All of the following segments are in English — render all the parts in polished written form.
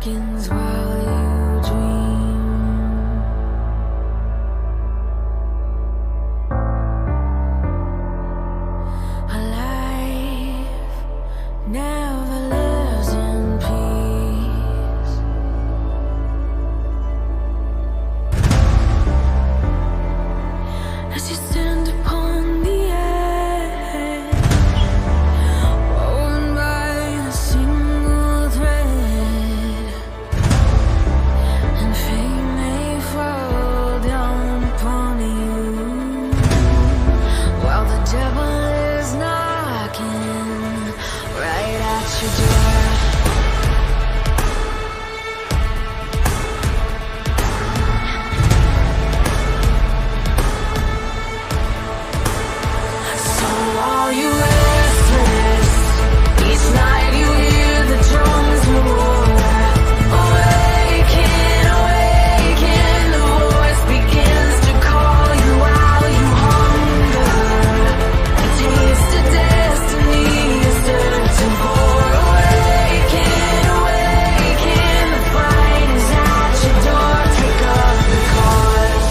seconds while you dream. A life never lives in peace. As you stand upon the edge, woven by a single thread, and fate may fall down upon you, while the devil is knocking right at your door. So are you restless? Each night you hear the drums roar. Awaken, awaken, the voice begins to call you while you hunger. A taste of destiny is searching for. Awaken, awaken, the fight is at your door. Take up the cause.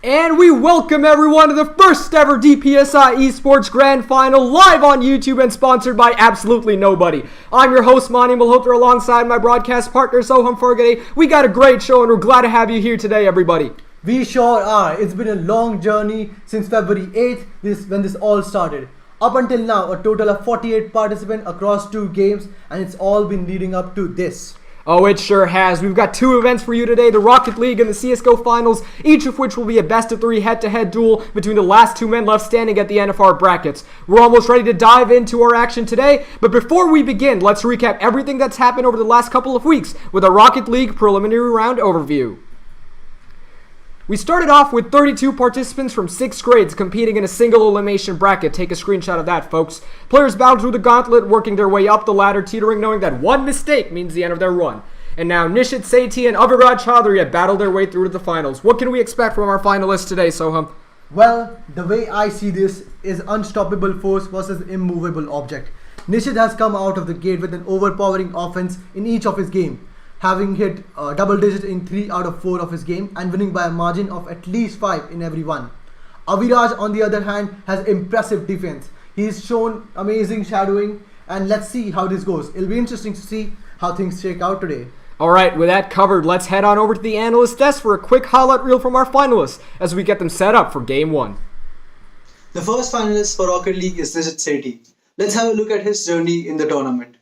And we welcome everyone to the first ever DPSI eSports Grand Final live on YouTube and sponsored by absolutely nobody. I'm your host, Mani Malhotra, alongside my broadcast partner, Soham Fargade. We got a great show and we're glad to have you here today, everybody. We sure are. It's been a long journey since February 8th when this all started. Up until now, a total of 48 participants across 2 games, and it's all been leading up to this. Oh, it sure has. We've got 2 events for you today, the Rocket League and the CSGO Finals, each of which will be a best-of-3 head-to-head duel between the last 2 men left standing at the end of our brackets. We're almost ready to dive into our action today, but before we begin, let's recap everything that's happened over the last couple of weeks with a Rocket League preliminary round overview. We started off with 32 participants from 6 grades competing in a single elimination bracket. Take a screenshot of that, folks. Players battled through the gauntlet, working their way up the ladder, teetering, knowing that one mistake means the end of their run. And now Nishit Sethi and Aviraj Chaudhary have battled their way through to the finals. What can we expect from our finalists today, Soham? Well, the way I see this is unstoppable force versus immovable object. Nishit has come out of the gate with an overpowering offense in each of his game, having hit double digit in 3 out of 4 of his game and winning by a margin of at least 5 in every one. Aviraj, on the other hand, has impressive defense. He's shown amazing shadowing, and let's see how this goes. It'll be interesting to see how things shake out today. Alright, with that covered, let's head on over to the analyst desk for a quick highlight reel from our finalists as we get them set up for Game 1. The first finalist for Rocket League is Nishit Sethi. Let's have a look at his journey in the tournament.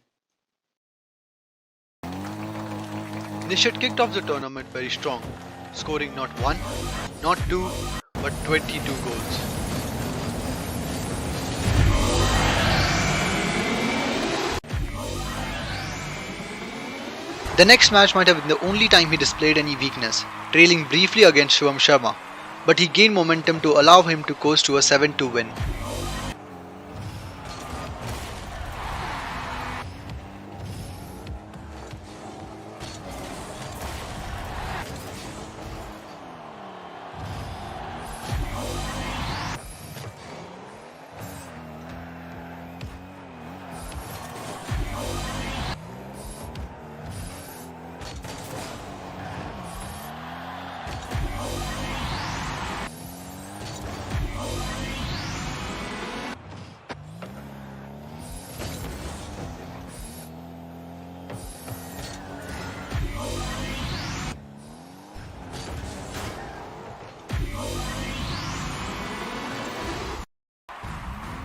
Nishit kicked off the tournament very strong, scoring not 1, not 2, but 22 goals. The next match might have been the only time he displayed any weakness, trailing briefly against Shivam Sharma, but he gained momentum to allow him to coast to a 7-2 win.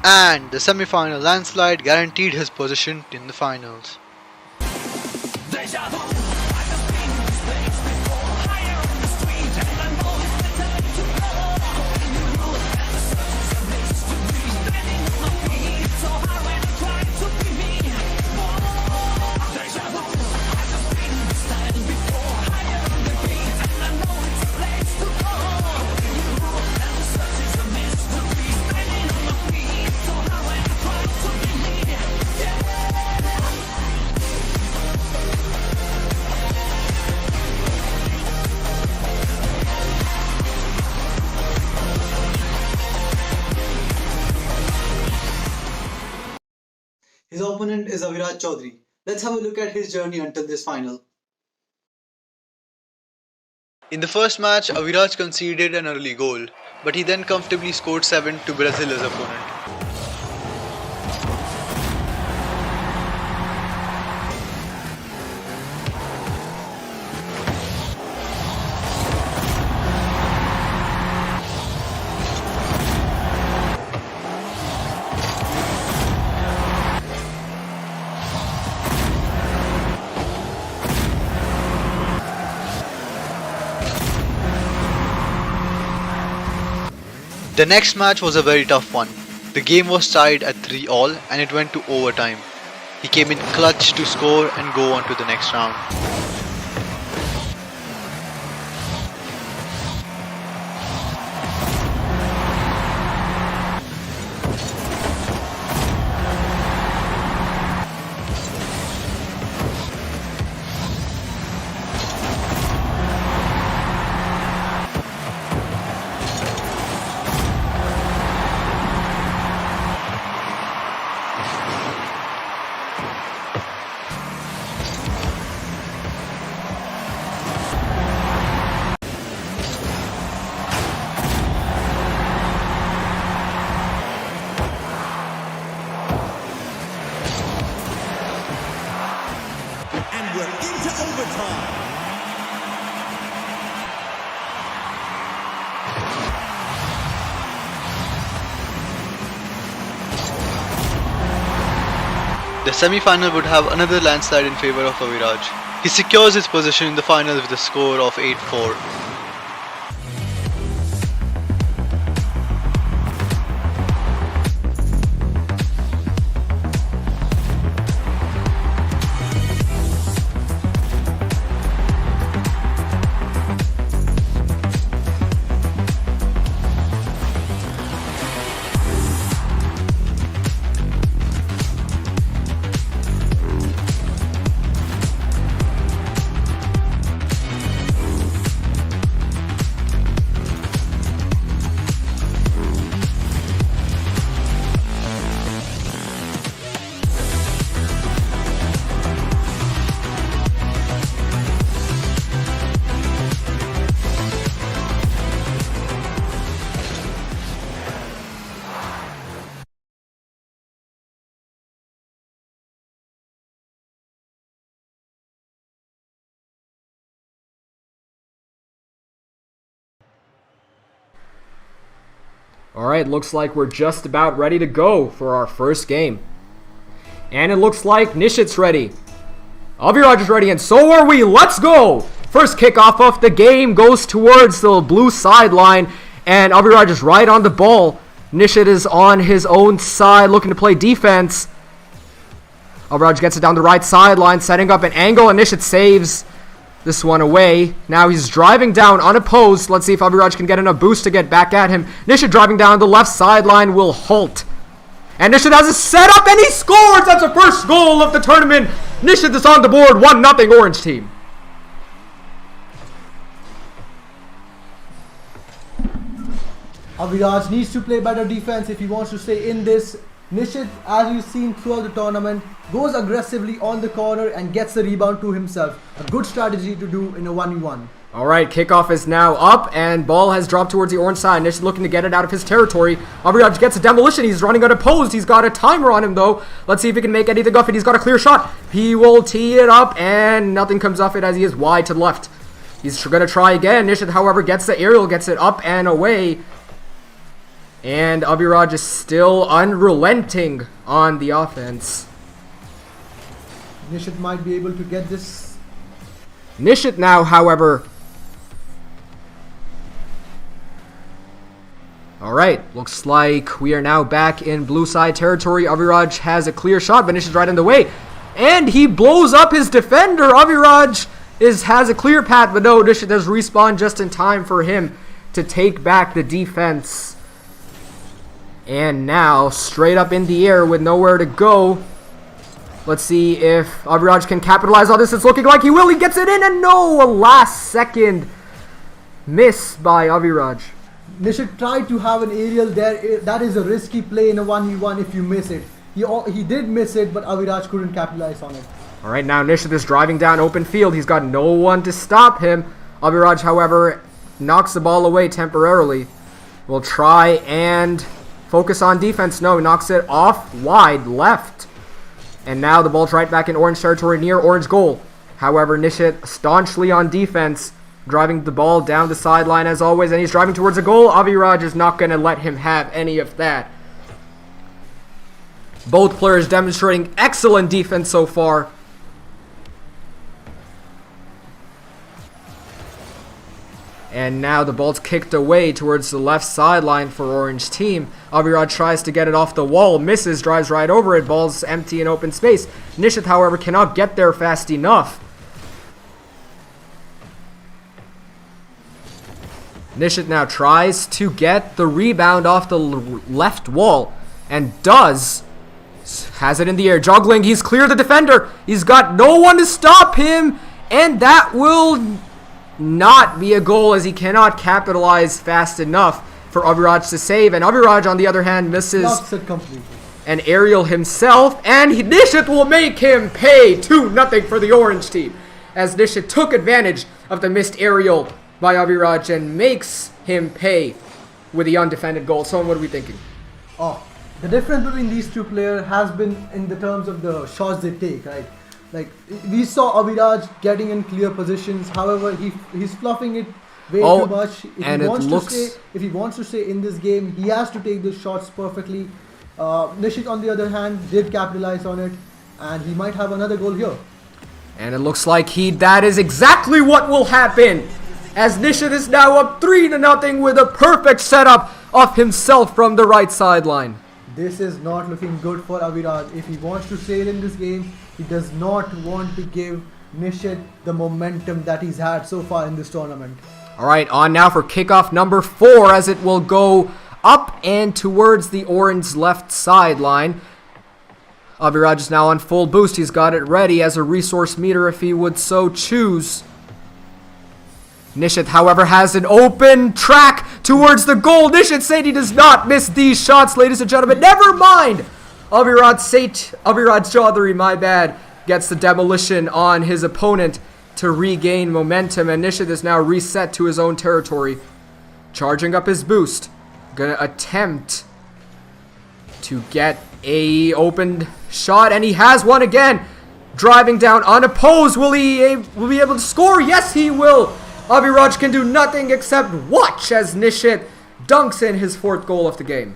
And the semi-final landslide guaranteed his position in the finals. His opponent is Aviraj Chaudhary. Let's have a look at his journey until this final. In the first match, Aviraj conceded an early goal, but he then comfortably scored 7 to Brazil his opponent. The next match was a very tough one. The game was tied at 3-all and it went to overtime. He came in clutch to score and go on to the next round. And we're into overtime. The semi-final would have another landslide in favour of Aviraj. He secures his position in the finals with a score of 8-4. Alright, looks like we're just about ready to go for our first game. And it looks like Nishit's ready. Aviraj is ready, and so are we. Let's go! First kickoff of the game goes towards the blue sideline, and Aviraj is right on the ball. Nishit is on his own side looking to play defense. Aviraj gets it down the right sideline, setting up an angle, and Nishit saves this one away. Now he's driving down unopposed. Let's see if Aviraj can get enough boost to get back at him. Nishit driving down the left sideline will halt. And Nishit has a setup, and he scores! That's the first goal of the tournament. Nishit is on the board, 1-0 Orange team. Aviraj needs to play better defense if he wants to stay in this. Nishit, as you've seen throughout the tournament, goes aggressively on the corner and gets the rebound to himself. A good strategy to do in a 1v1. Alright, kickoff is now up, and ball has dropped towards the orange side. Nishit looking to get it out of his territory. Aviraj gets a demolition. He's running unopposed. He's got a timer on him, though. Let's see if he can make anything of it. He's got a clear shot. He will tee it up, and nothing comes off it as he is wide to the left. He's going to try again. Nishit, however, gets the aerial, gets it up and away. And Aviraj is still unrelenting on the offense. Nishit might be able to get this. Nishit now, however... Alright, looks like we are now back in blue side territory. Aviraj has a clear shot, but Nishit's right in the way. And he blows up his defender. Aviraj has a clear path, but no, Nishit does respawn just in time for him to take back the defense. And now, straight up in the air with nowhere to go. Let's see if Aviraj can capitalize on this. It's looking like he will. He gets it in, and no, a last second miss by Aviraj. Nishit tried to have an aerial there. That is a risky play in a 1v1 if you miss it. He did miss it, but Aviraj couldn't capitalize on it. Alright, now Nishit is driving down open field. He's got no one to stop him. Aviraj, however, knocks the ball away temporarily. Will try and focus on defense. No, knocks it off wide left. And now the ball's right back in orange territory near orange goal. However, Nishit staunchly on defense, driving the ball down the sideline as always, and he's driving towards a goal. Aviraj is not going to let him have any of that. Both players demonstrating excellent defense so far. And now the ball's kicked away towards the left sideline for orange team. Aviraj tries to get it off the wall, misses, drives right over it. Ball's empty in open space. Nishit, however, cannot get there fast enough. Nishit now tries to get the rebound off the left wall, and does. Has it in the air, juggling. He's cleared the defender. He's got no one to stop him, and that will not be a goal as he cannot capitalize fast enough for Aviraj to save. And Aviraj, on the other hand, misses Blocks it completely. an aerial himself, and Nishit will make him pay 2-0 for the orange team, as Nishit took advantage of the missed aerial by Aviraj and makes him pay with the undefended goal. So what are we thinking? Oh, the difference between these two players has been in the terms of the shots they take, right? Like, we saw Aviraj getting in clear positions. However, he's fluffing it way too much. If he wants to stay in this game, he has to take the shots perfectly. Nishit, on the other hand, did capitalize on it, and he might have another goal here. And it looks like that is exactly what will happen, as Nishit is now up 3-0 with a perfect setup of himself from the right sideline. This is not looking good for Aviraj. If he wants to sail in this game, he does not want to give Nishit the momentum that he's had so far in this tournament. Alright, on now for kickoff number 4, as it will go up and towards the orange left sideline. Aviraj is now on full boost. He's got it ready as a resource meter if he would so choose. Nishit, however, has an open track towards the goal. Nishit Sethi does not miss these shots, ladies and gentlemen. Never mind! Aviraj Chaudhary, my bad, gets the demolition on his opponent to regain momentum, and Nishit is now reset to his own territory. Charging up his boost. Gonna attempt to get a opened shot, and he has one again. Driving down unopposed. Will he be able to score? Yes, he will. Aviraj can do nothing except watch as Nishit dunks in his 4th goal of the game.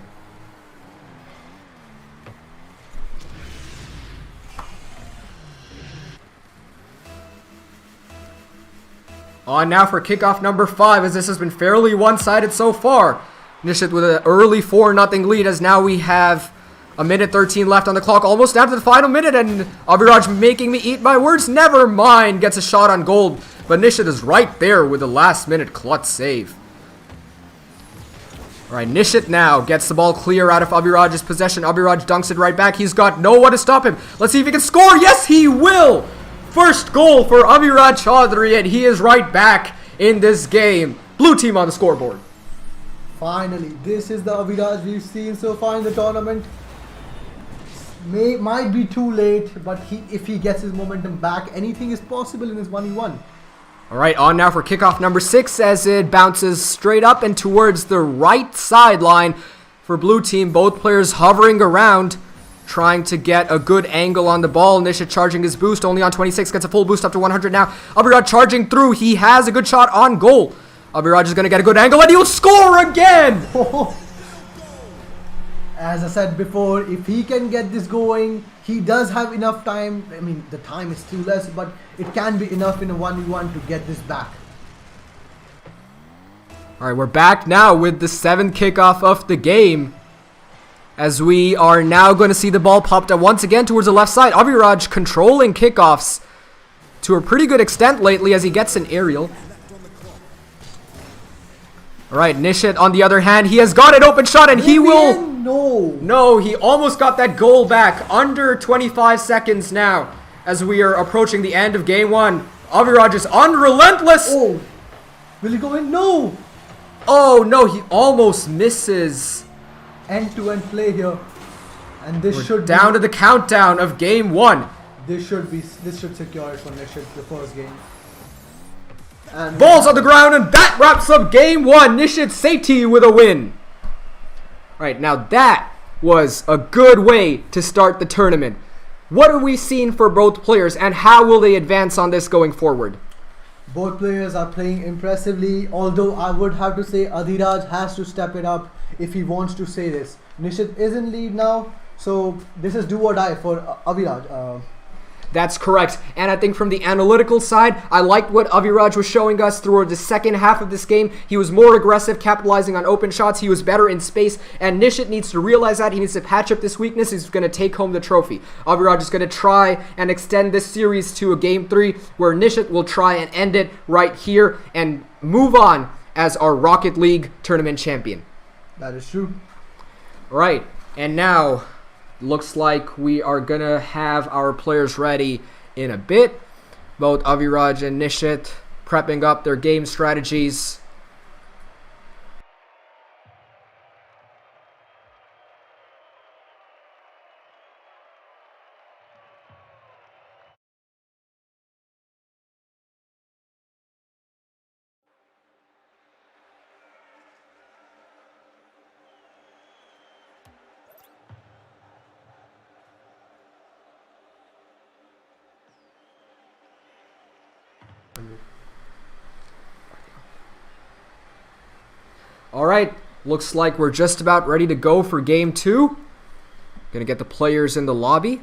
On now for kickoff number 5, as this has been fairly one-sided so far. Nishit with an early 4-0 lead, as now we have A minute 13 left on the clock, almost down to the final minute, and Abhiraj making me eat my words. Never mind, gets a shot on goal, but Nishit is right there with the last minute clutch save. Alright, Nishit now gets the ball clear out of Abhiraj's possession. Abhiraj dunks it right back. He's got no one to stop him. Let's see if he can score. Yes, he will! First goal for Abhiraj Chaudhary, and he is right back in this game. Blue team on the scoreboard. Finally, this is the Abhiraj we've seen so far in the tournament. Might be too late, but if he gets his momentum back, anything is possible in his 1v1. Alright, on now for kickoff number 6 as it bounces straight up and towards the right sideline for blue team. Both players hovering around, trying to get a good angle on the ball. Nishit charging his boost, only on 26, gets a full boost up to 100 now. Abhiraj charging through, he has a good shot on goal. Abhiraj is going to get a good angle and he'll score again! As I said before, if he can get this going, he does have enough time. I mean, the time is still less, but it can be enough in a 1v1 to get this back. Alright, we're back now with the 7th kickoff of the game, as we are now going to see the ball popped up once again towards the left side. Abhiraj controlling kickoffs to a pretty good extent lately as he gets an aerial. Alright, Nishit on the other hand, he has got an open shot and he will... No, he almost got that goal back. Under 25 seconds now as we are approaching the end of game 1. Abhiraj is unrelentless. Oh, will he go in? No. Oh no, he almost misses. End-to-end play here, and this We're should down to the countdown of game 1. This should secure it for Nishit, the first game. And Balls on the ground, and that wraps up game 1. Nishit Sethi with a win. Right, now that was a good way to start the tournament. What are we seeing for both players, and how will they advance on this going forward? Both players are playing impressively, although I would have to say Adhiraj has to step it up if he wants to say this. Nishit is in lead now, so this is do or die for Abhiraj. That's correct. And I think from the analytical side, I liked what Abhiraj was showing us through the second half of this game. He was more aggressive, capitalizing on open shots. He was better in space. And Nishit needs to realize that. He needs to patch up this weakness. He's going to take home the trophy. Abhiraj is going to try and extend this series to a game 3 where Nishit will try and end it right here and move on as our Rocket League tournament champion. That is true. All right. And now... looks like we are gonna have our players ready in a bit. Both Abhiraj and Nishit prepping up their game strategies. Alright, looks like we're just about ready to go for game 2. Gonna get the players in the lobby.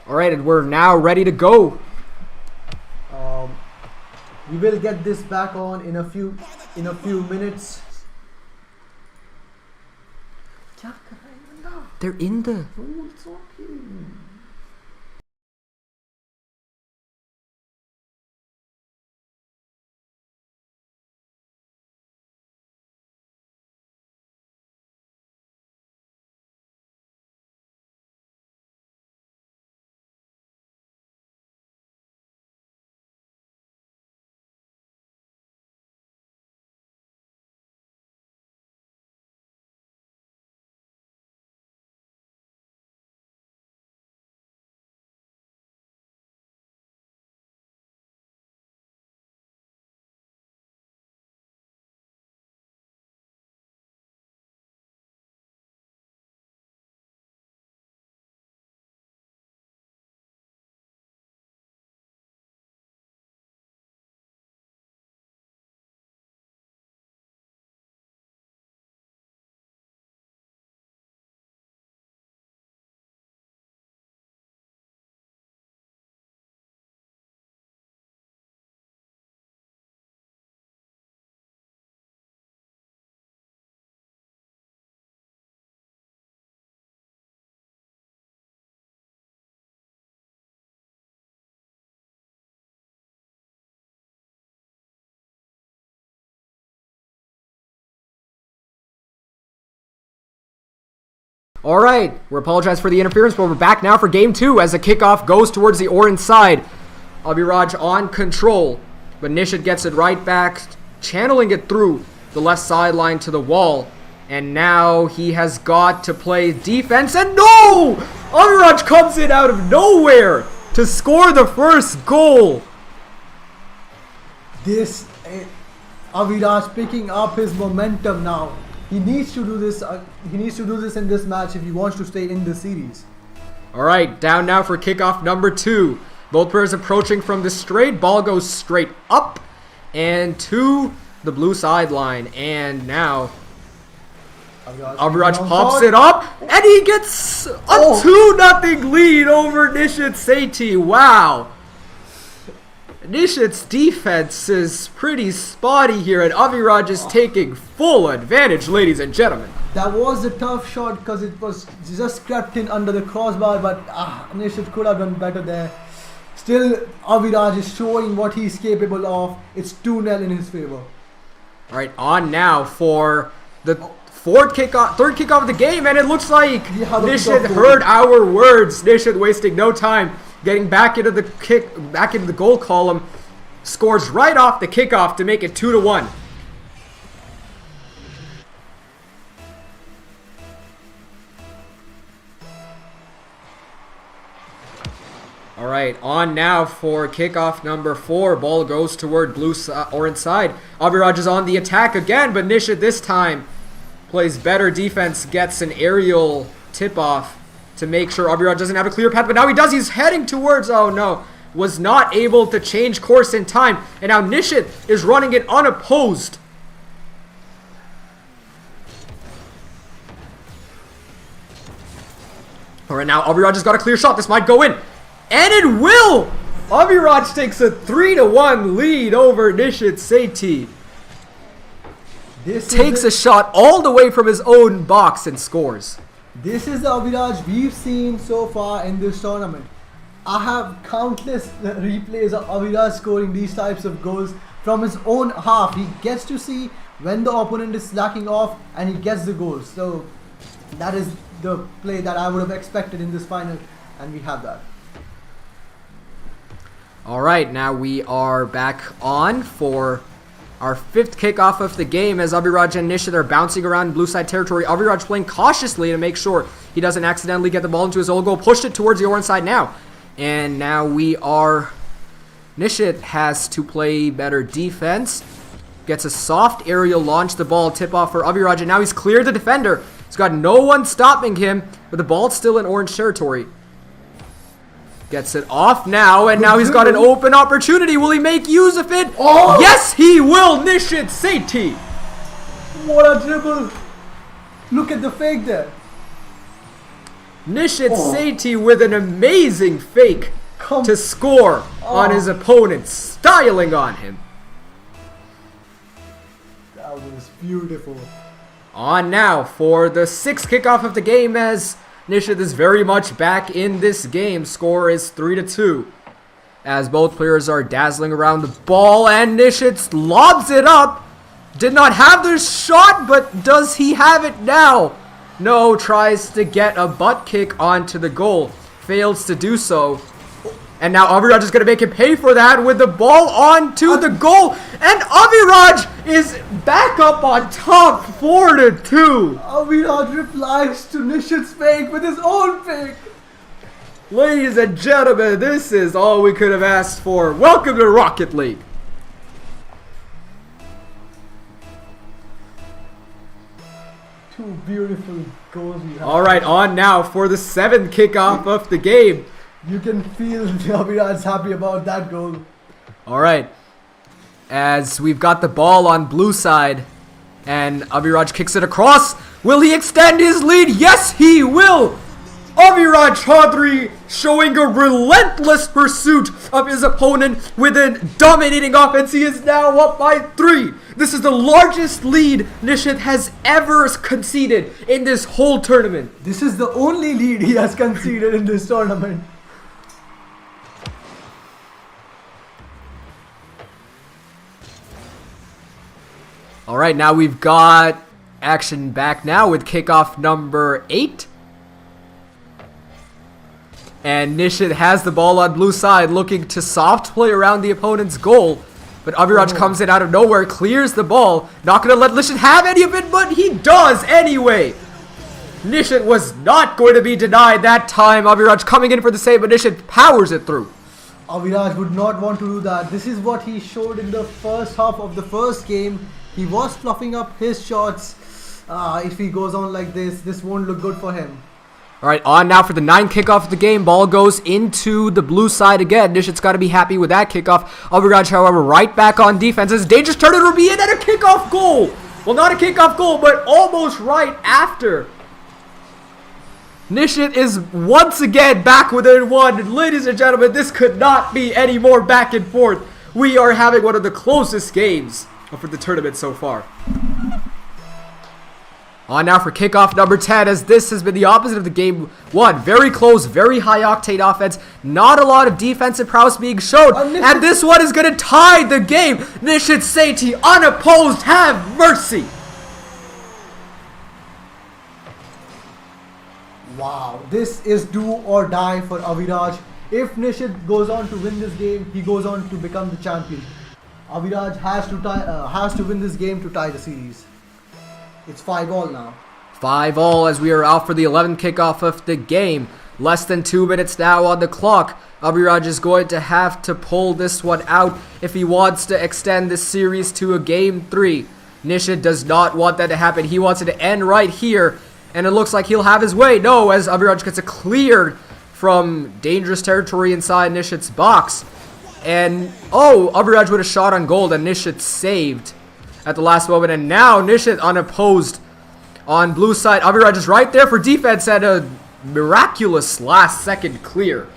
Alright, and we're now ready to go. We will get this back on in a few minutes. They're in the... Oh, it's okay. All right, we apologize for the interference, but we're back now for game 2 as the kickoff goes towards the orange side. Abhiraj on control, but Nishit gets it right back, channeling it through the left sideline to the wall. And now he has got to play defense, and no! Abhiraj comes in out of nowhere to score the first goal. This Aviraj picking up his momentum now. He needs to do this. He needs to do this in this match if he wants to stay in the series. All right, down now for kickoff number 2. Both players approaching from the straight. Ball goes straight up and to the blue sideline. And now Abhiraj pops it up, and he gets a 2-0 lead over Nishit Sethi. Wow. Nishit's defense is pretty spotty here, and Abhiraj is taking full advantage, ladies and gentlemen. That was a tough shot because it was just crept in under the crossbar, but Nishit could have done better there. Still, Abhiraj is showing what he's capable of. It's 2-0 in his favor. All right, on now for the third kickoff of the game, and it looks like Nishit heard our words. Nishit wasting no time, getting back into the goal column, scores right off the kickoff to make it 2-1. All right, on now for kickoff number 4. Ball goes toward orange side. Abhiraj is on the attack again, but Nishit this time plays better defense, gets an aerial tip-off to make sure Abhiraj doesn't have a clear path, but now he does. He's heading towards, oh no, was not able to change course in time, and now Nishit is running it unopposed. All right, now Abhiraj has got a clear shot. This might go in, and it will! Abhiraj takes a 3-1 lead over Nishit Sethi. Takes a shot all the way from his own box and scores. This is the Abhiraj we've seen so far in this tournament. I have countless replays of Abhiraj scoring these types of goals from his own half. He gets to see when the opponent is slacking off and he gets the goals. So that is the play that I would have expected in this final, and we have that. All right, now we are back on for our 5th kickoff of the game as Abhiraj and Nishit are bouncing around blue side territory. Abhiraj playing cautiously to make sure he doesn't accidentally get the ball into his own goal. Pushed it towards the orange side now. And now Nishit has to play better defense. Gets a soft aerial launch, the ball tip off for Abhiraj, and now he's cleared the defender. He's got no one stopping him, but the ball's still in orange territory. Gets it off now, and now he's got an open opportunity. Will he make use of it? Oh! Yes, he will! Nishit Sethi! What a dribble! Look at the fake there. Nishit Sethi with an amazing fake to score on his opponent, styling on him. That was beautiful. On now for the 6th kickoff of the game as Nishit is very much back in this game. Score is 3-2 as both players are dazzling around the ball, and Nishit lobs it up. Did not have the shot, but does he have it now? No, tries to get a butt kick onto the goal. Fails to do so. And now Abhiraj is going to make him pay for that with the ball onto the goal. And Abhiraj is back up on top, 4-2. Abhiraj replies to Nishit's fake with his own fake. Ladies and gentlemen, this is all we could have asked for. Welcome to Rocket League. Two beautiful goals we have. All right, on now for the 7th kickoff of the game. You can feel Abhiraj's happy about that goal. All right, as we've got the ball on blue side, and Abhiraj kicks it across. Will he extend his lead? Yes, he will. Abhiraj Chaudhary showing a relentless pursuit of his opponent with a dominating offense. He is now up by 3. This is the largest lead Nishit has ever conceded in this whole tournament. This is the only lead he has conceded in this tournament. All right, now we've got action back now with kickoff number 8. And Nishit has the ball on blue side, looking to soft play around the opponent's goal. But Abhiraj comes in out of nowhere, clears the ball. Not going to let Nishit have any of it, but he does anyway. Nishit was not going to be denied that time. Abhiraj coming in for the save, but Nishit powers it through. Aviraj would not want to do that. This is what he showed in the first half of the first game. He was fluffing up his shots. If he goes on like this won't look good for him. Alright, on now for the 9th kickoff of the game. Ball goes into the blue side again. Nishit's got to be happy with that kickoff. Abhiraj, however, right back on defense. As dangerous turn, it'll be in at a kickoff goal. Well, not a kickoff goal, but almost right after. Nishit is once again back within one. And ladies and gentlemen, this could not be any more back and forth. We are having one of the closest games for the tournament so far. On now for kickoff number 10, as this has been the opposite of the game one. Very close, very high octane offense. Not a lot of defensive prowess being shown. And this one is going to tie the game. Nishit Sethi, unopposed, have mercy. Wow, this is do or die for Aviraj. If Nishit goes on to win this game, he goes on to become the champion. Aviraj has to win this game to tie the series. It's 5-all now. 5-all as we are out for the 11th kickoff of the game. Less than 2 minutes now on the clock. Abhiraj is going to have to pull this one out if he wants to extend this series to a game 3. Nishit does not want that to happen. He wants it to end right here. And it looks like he'll have his way. No, as Abhiraj gets it cleared from dangerous territory inside Nishit's box. And, oh, Abhiraj with a shot on goal and Nishit saved at the last moment. And now Nishit unopposed on blue side. Abhiraj is right there for defense at a miraculous last second clear.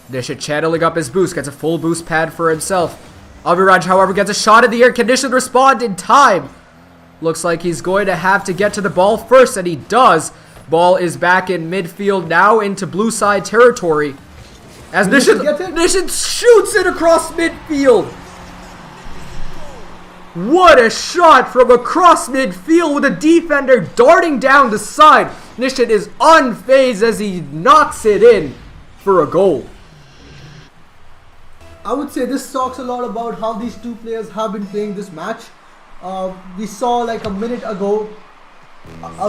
Nishit channeling up his boost. Gets a full boost pad for himself. Abhiraj, however, gets a shot in the air. Can Nishit respond in time? Looks like he's going to have to get to the ball first, and he does. Ball is back in midfield now into blue side territory. As Nishit shoots it across midfield. What a shot from across midfield with a defender darting down the side. Nishit is unfazed as he knocks it in for a goal. I would say this talks a lot about how these two players have been playing this match. We saw like a minute ago,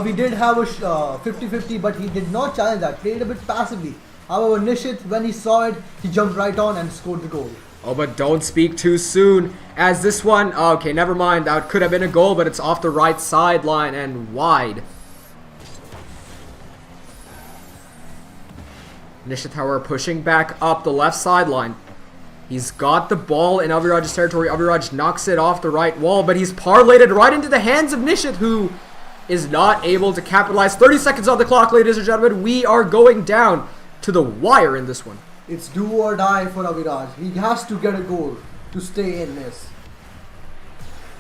we did have a 50-50, but he did not challenge that, played a bit passively. However, Nishit, when he saw it, he jumped right on and scored the goal. Oh, but don't speak too soon, as this one, okay, never mind, that could have been a goal, but it's off the right sideline and wide. Nishit, however, pushing back up the left sideline. He's got the ball in Abhiraj's territory. Abhiraj knocks it off the right wall, but he's parlayed it right into the hands of Nishit, who is not able to capitalize. 30 seconds on the clock, ladies and gentlemen. We are going down to the wire in this one. It's do or die for Abhiraj. He has to get a goal to stay in this.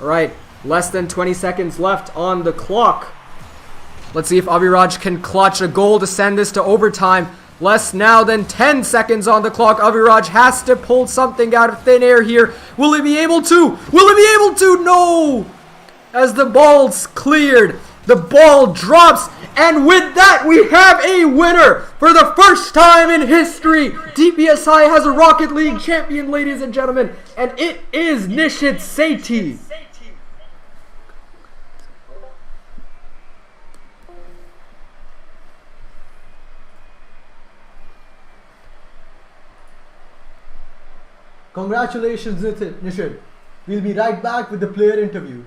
Alright, less than 20 seconds left on the clock. Let's see if Abhiraj can clutch a goal to send this to overtime. Less now than 10 seconds on the clock. Abhiraj has to pull something out of thin air here. Will he be able to? Will he be able to? No! As the ball's cleared, the ball drops, and with that we have a winner for the first time in history. DPSI has a Rocket League champion, ladies and gentlemen, and it is Nishit Sethi. Congratulations, Nishit. We'll be right back with the player interview.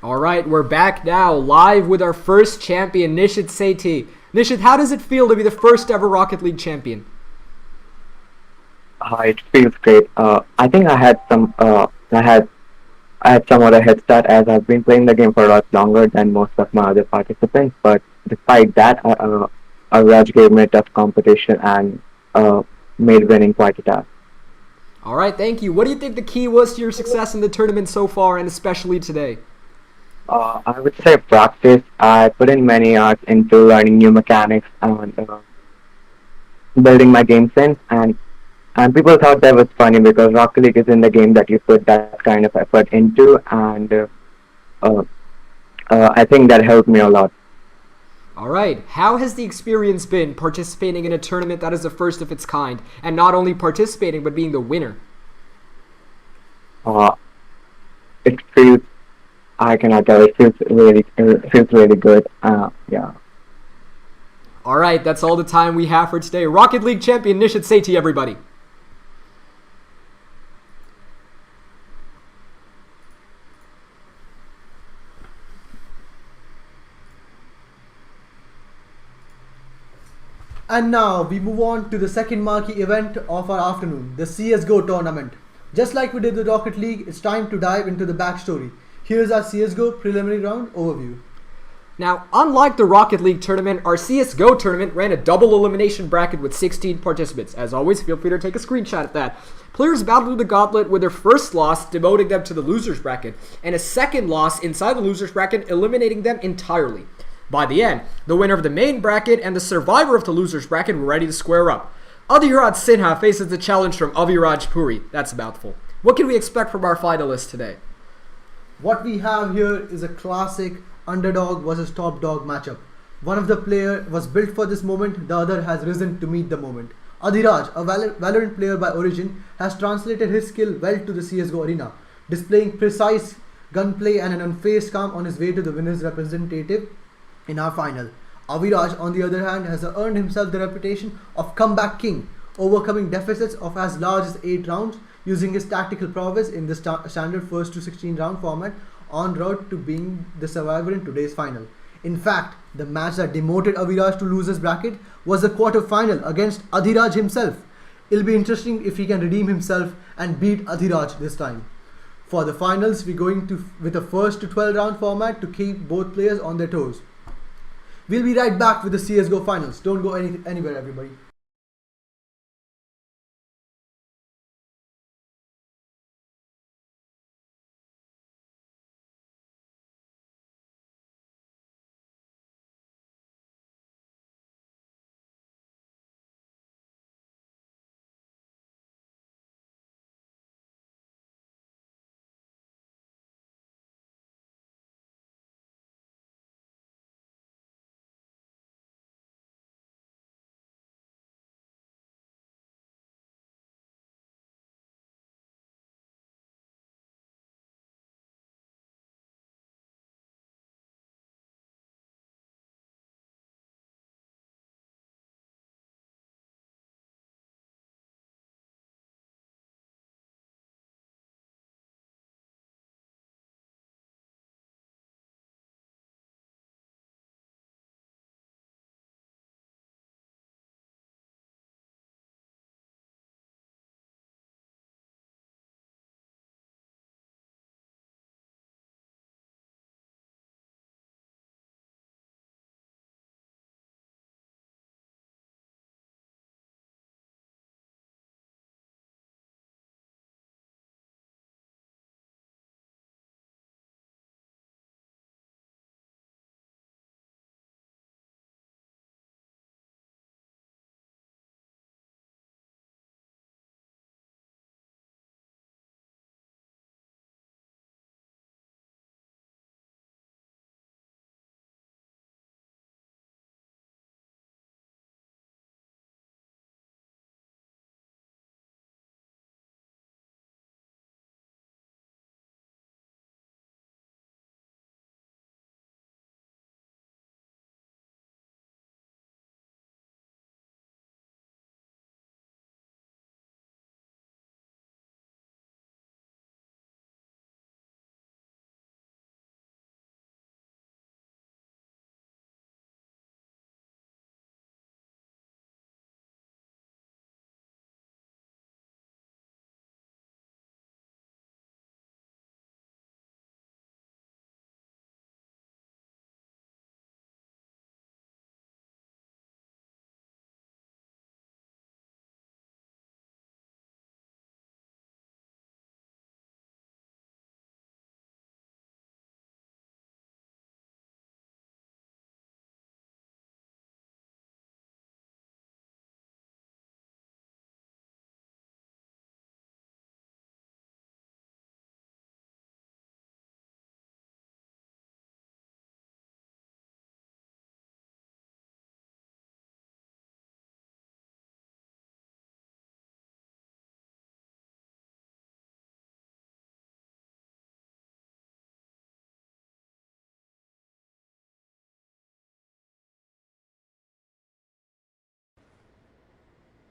All right, we're back now, live with our first champion, Nishit Sethi. Nishit, how does it feel to be the first ever Rocket League champion? It feels great. I think I had somewhat a head start as I've been playing the game for a lot longer than most of my other participants. But despite that, Raj gave me a tough competition and made winning quite a task. All right, thank you. What do you think the key was to your success in the tournament so far, and especially today? I would say practice. I put in many hours into learning new mechanics and building my game sense, and people thought that was funny because Rocket League is in the game that you put that kind of effort into, and uh, I think that helped me a lot. All right, how has the experience been participating in a tournament that is the first of its kind, and not only participating but being the winner? Uh, it feels I cannot tell. It feels really good. Yeah. All right, that's all the time we have for today. Rocket League champion Nishit Sethi, everybody. And now we move on to the second marquee event of our afternoon, the CSGO tournament. Just like we did the Rocket League, it's time to dive into the backstory. Here's our CSGO preliminary round overview. Now, unlike the Rocket League tournament, our CSGO tournament ran a double elimination bracket with 16 participants. As always, feel free to take a screenshot of that. Players battled through the gauntlet with their first loss demoting them to the losers bracket, and a second loss inside the losers bracket eliminating them entirely. By the end, the winner of the main bracket and the survivor of the losers bracket were ready to square up. Adhiraj Sinha faces the challenge from Aviraj Puri. That's a mouthful. What can we expect from our finalists today? What we have here is a classic underdog versus top dog matchup. One of the player was built for this moment, the other has risen to meet the moment. Adhiraj, a Valorant player by origin, has translated his skill well to the CSGO arena, displaying precise gunplay and an unfazed calm on his way to the winner's representative in our final. Aviraj, on the other hand, has earned himself the reputation of comeback king, overcoming deficits of as large as 8 rounds using his tactical prowess in the standard first to 16 round format en route to being the survivor in today's final. In fact, the match that demoted Aviraj to losers bracket was the quarter-final against Adhiraj himself. It'll be interesting if he can redeem himself and beat Adhiraj this time. For the finals, we're going to with a first to 12 round format to keep both players on their toes. We'll be right back with the CSGO finals. Don't go anywhere, everybody.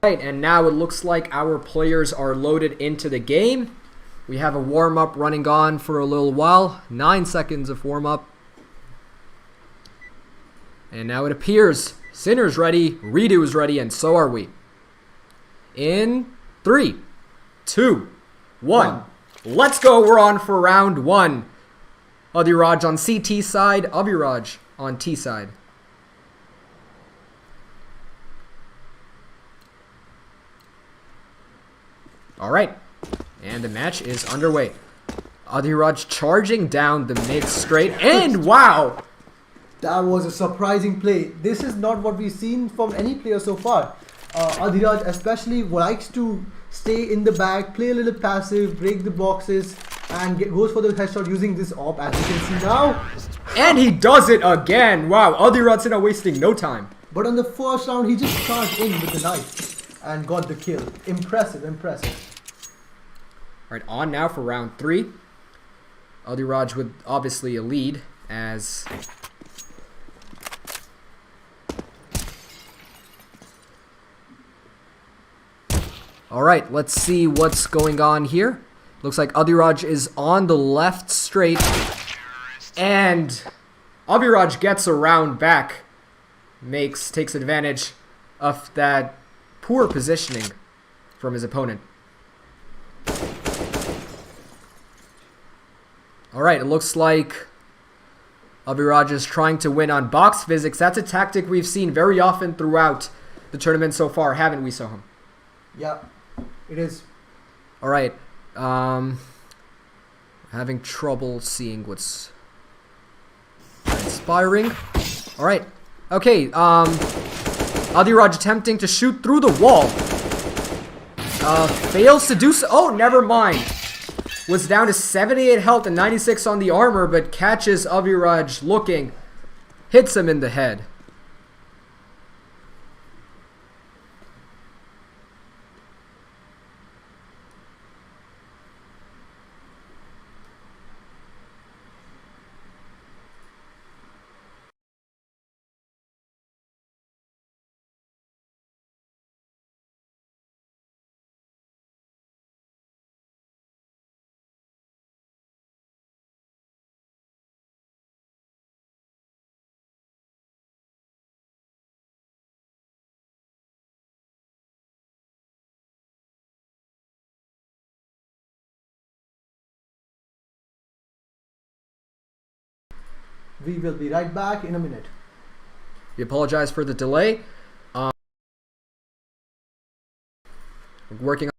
Right, and now it looks like our players are loaded into the game. We have a warm-up running on for a little while. 9 seconds of warm-up. And now it appears Sinner's ready, Redo is ready, and so are we. In 3, 2, 1. Let's go. We're on for round 1. Adiraj on CT side, Abhiraj on T side. Alright, and the match is underway. Adiraj charging down the mid straight, and wow! That was a surprising play. This is not what we've seen from any player so far. Adhiraj especially likes to stay in the back, play a little passive, break the boxes, and goes for the headshot using this op, as you can see now. And he does it again! Wow, Adiraj not wasting no time. But on the first round, he just charged in with the knife and got the kill. Impressive, impressive. Alright, on now for round 3. Adiraj with obviously a lead as... Alright, let's see what's going on here. Looks like Adiraj is on the left straight. And Abhiraj gets around back. Takes advantage of that poor positioning from his opponent. Alright, it looks like Abhiraj is trying to win on box physics. That's a tactic we've seen very often throughout the tournament so far, haven't we, Soham? Yeah, it is. Alright, having trouble seeing what's inspiring. Alright, okay, Adiraj attempting to shoot through the wall. Fails to do so. Oh, never mind. Was down to 78 health and 96 on the armor, but catches Abhiraj looking. Hits him in the head. We will be right back in a minute. We apologize for the delay. Working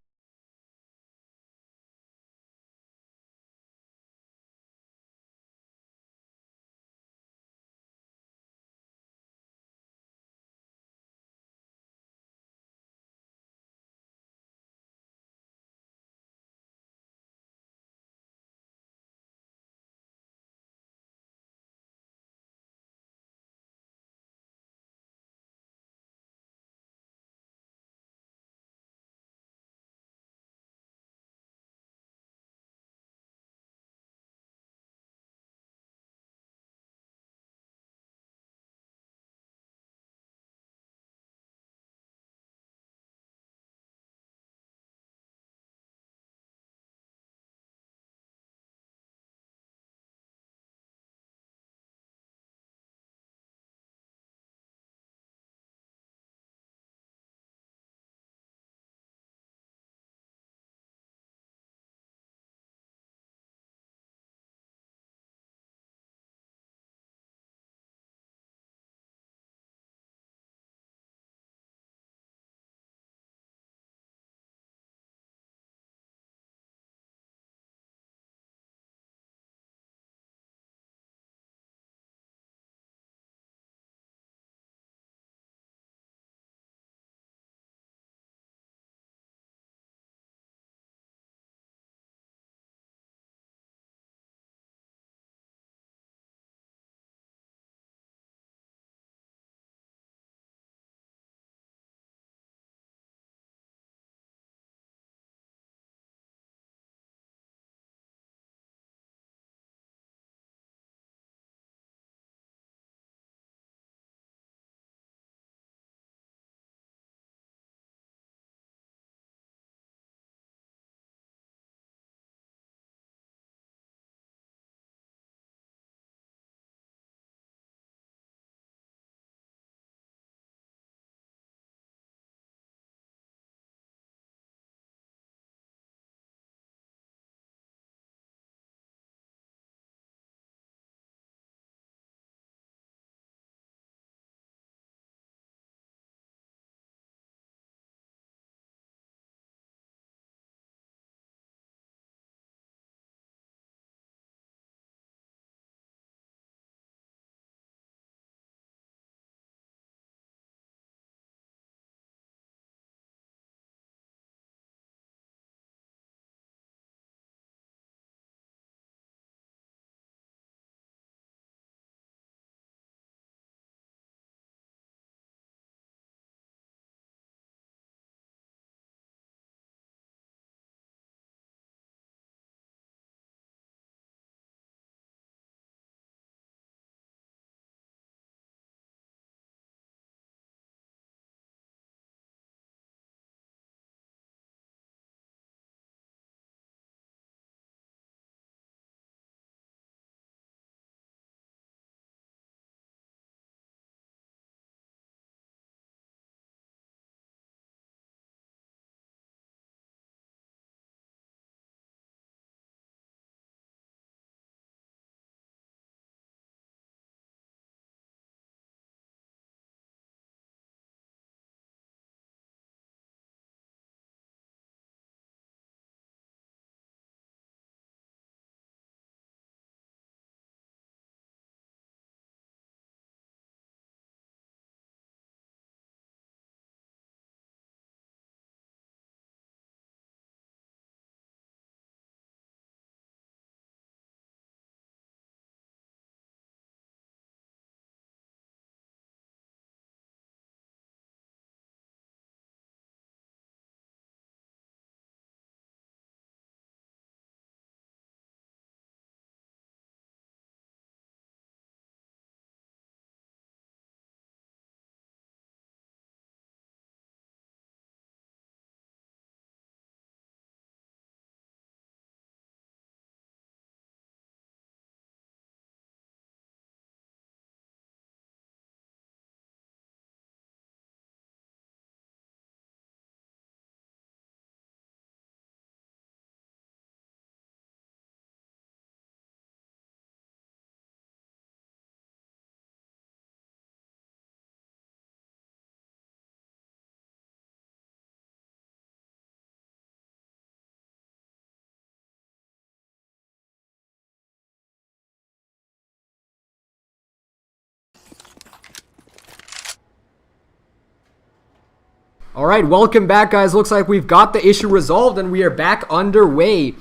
Alright, welcome back, guys. Looks like we've got the issue resolved and we are back underway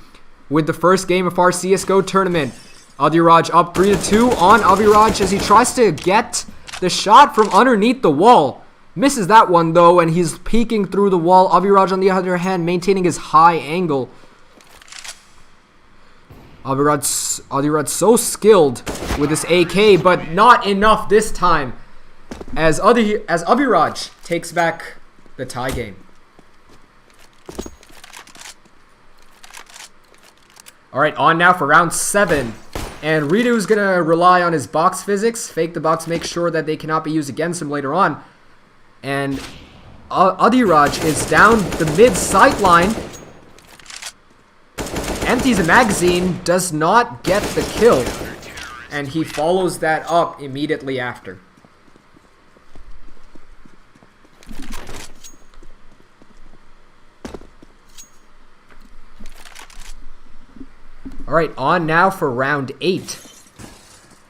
with the first game of our CSGO tournament. Adiraj up 3-2 on Aviraj as he tries to get the shot from underneath the wall. Misses that one though, and he's peeking through the wall. Aviraj on the other hand maintaining his high angle. Adiraj so skilled with this AK, but not enough this time as Aviraj takes back the tie game. Alright, on now for round 7. And Ridu's gonna rely on his box physics, fake the box, make sure that they cannot be used against him later on. And Adiraj is down the mid sight line. Empties a magazine, does not get the kill. And he follows that up immediately after. Alright, on now for round 8.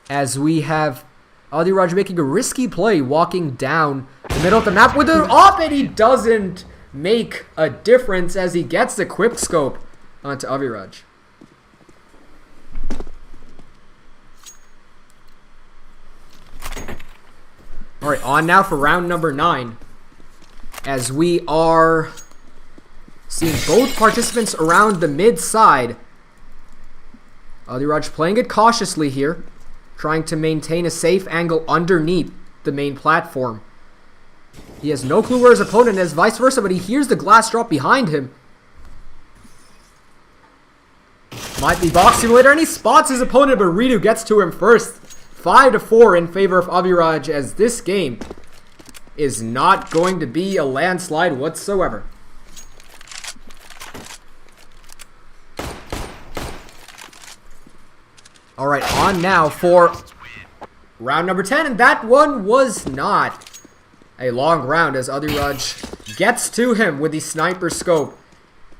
As we have Adiraj making a risky play, walking down the middle of the map with an op, and he doesn't make a difference as he gets the quick scope onto Aviraj. Alright, on now for round number 9. As we are seeing both participants around the mid side. Adiraj playing it cautiously here, trying to maintain a safe angle underneath the main platform. He has no clue where his opponent is, vice versa, but he hears the glass drop behind him. Might be box simulator, and he spots his opponent, but Ridu gets to him first. 5-4 in favor of Aviraj, as this game is not going to be a landslide whatsoever. Alright, on now for round number 10, and that one was not a long round as Adiraj gets to him with the sniper scope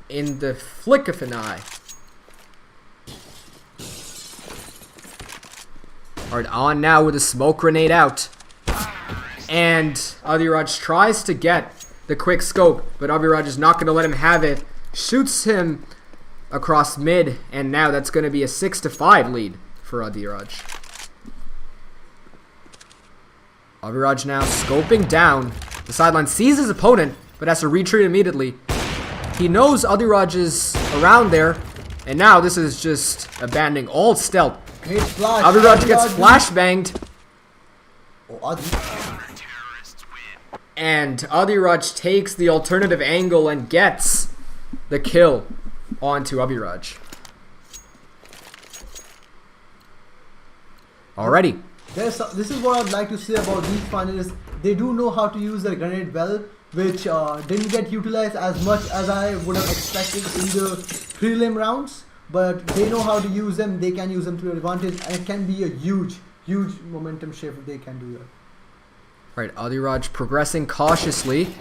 in the flick of an eye. Alright, on now with a smoke grenade out. And Adiraj tries to get the quick scope, but Aviraj is not going to let him have it. Shoots him across mid, and now that's going to be a 6-5 lead for Adiraj. Aviraj now scoping down the sideline, sees his opponent, but has to retreat immediately. He knows Adiraj is around there, and now this is just abandoning all stealth. Great flash. Aviraj gets flashbanged, Oh, and Adiraj takes the alternative angle and gets the kill onto Aviraj. Alrighty. This is what I'd like to say about these finalists. They do know how to use their grenade well, which didn't get utilized as much as I would have expected in the prelim rounds. But they know how to use them. They can use them to their advantage, and it can be a huge momentum shift if they can do that. Right, Adiraj progressing cautiously.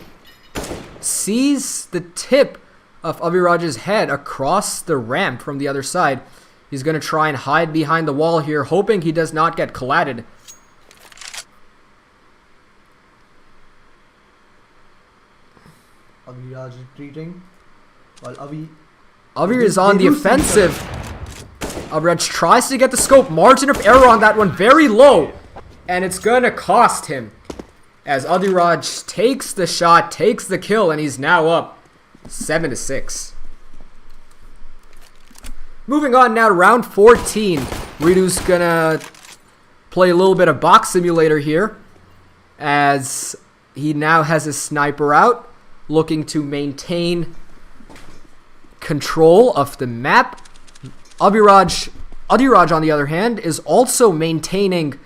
Sees the tip of Aviraj's head across the ramp from the other side. He's going to try and hide behind the wall here, hoping he does not get collided. Aviraj is retreating, while Avir is on the offensive. Aviraj tries to get the scope. Margin of error on that one very low, and it's going to cost him. As Adiraj takes the shot, takes the kill, and he's now up 7-6. Moving on now to round 14. Ridu's gonna play a little bit of box simulator here, as he now has a sniper out, looking to maintain control of the map. Adiraj, on the other hand, is also maintaining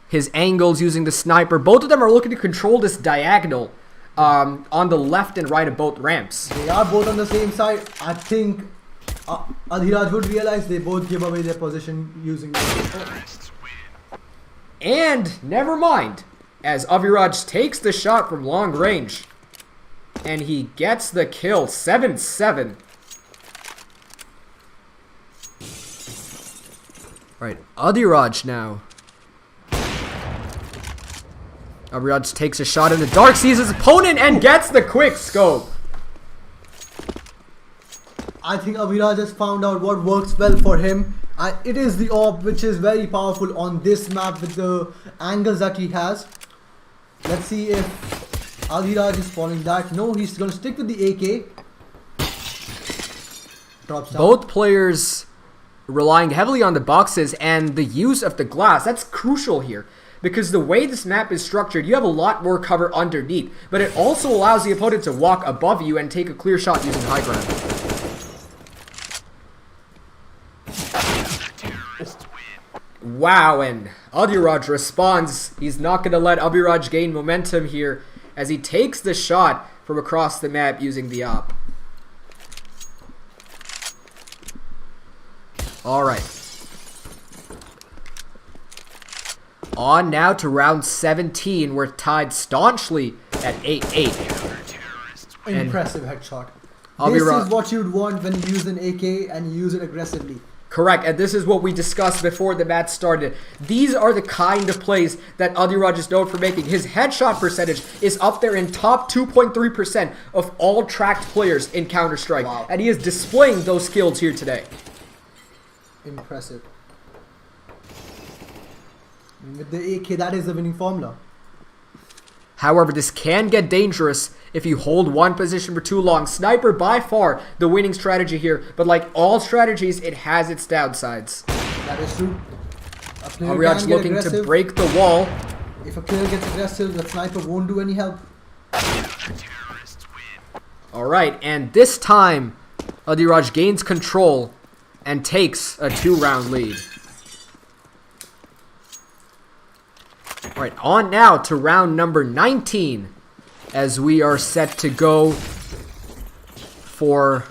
his angles using the sniper. Both of them are looking to control this diagonal on the left and right of both ramps. they are both on the same side. I think Adiraj would realize they both give away their position using the And never mind, as Aviraj takes the shot from long range, and he gets the kill. 7-7. Right, Adiraj now. Abhiraj takes a shot in the dark, sees his opponent, and gets the quick scope. I think Abhiraj has found out what works well for him. It is the AWP, which is very powerful on this map with the angles that he has. Let's see if Abhiraj is following that. No, he's going to stick with the AK. Drops down. Both players relying heavily on the boxes and the use of the glass. That's crucial here, because the way this map is structured, you have a lot more cover underneath, but it also allows the opponent to walk above you and take a clear shot using high ground. Wow, and Abhiraj responds. He's not going to let Abhiraj gain momentum here as he takes the shot from across the map using the op. Alright. On now to round 17. We're tied staunchly at 8-8. Impressive headshot. Abhiraj. This is what you'd want when you use an AK and you use it aggressively. Correct, and this is what we discussed before the match started. These are the kind of plays that Abhiraj is known for making. His headshot percentage is up there in top 2.3% of all tracked players in Counter-Strike. Wow. And he is displaying those skills here today. Impressive. With the AK, that is the winning formula. However, this can get dangerous if you hold one position for too long. Sniper, by far, the winning strategy here. But like all strategies, it has its downsides. That is true. A player Abhiraj can get looking to aggressive. break the wall. If a player gets aggressive, the sniper won't do any help. Alright, and this time, Abhiraj gains control and takes a 2-round lead. Alright, on now to round number 19, as we are set to go for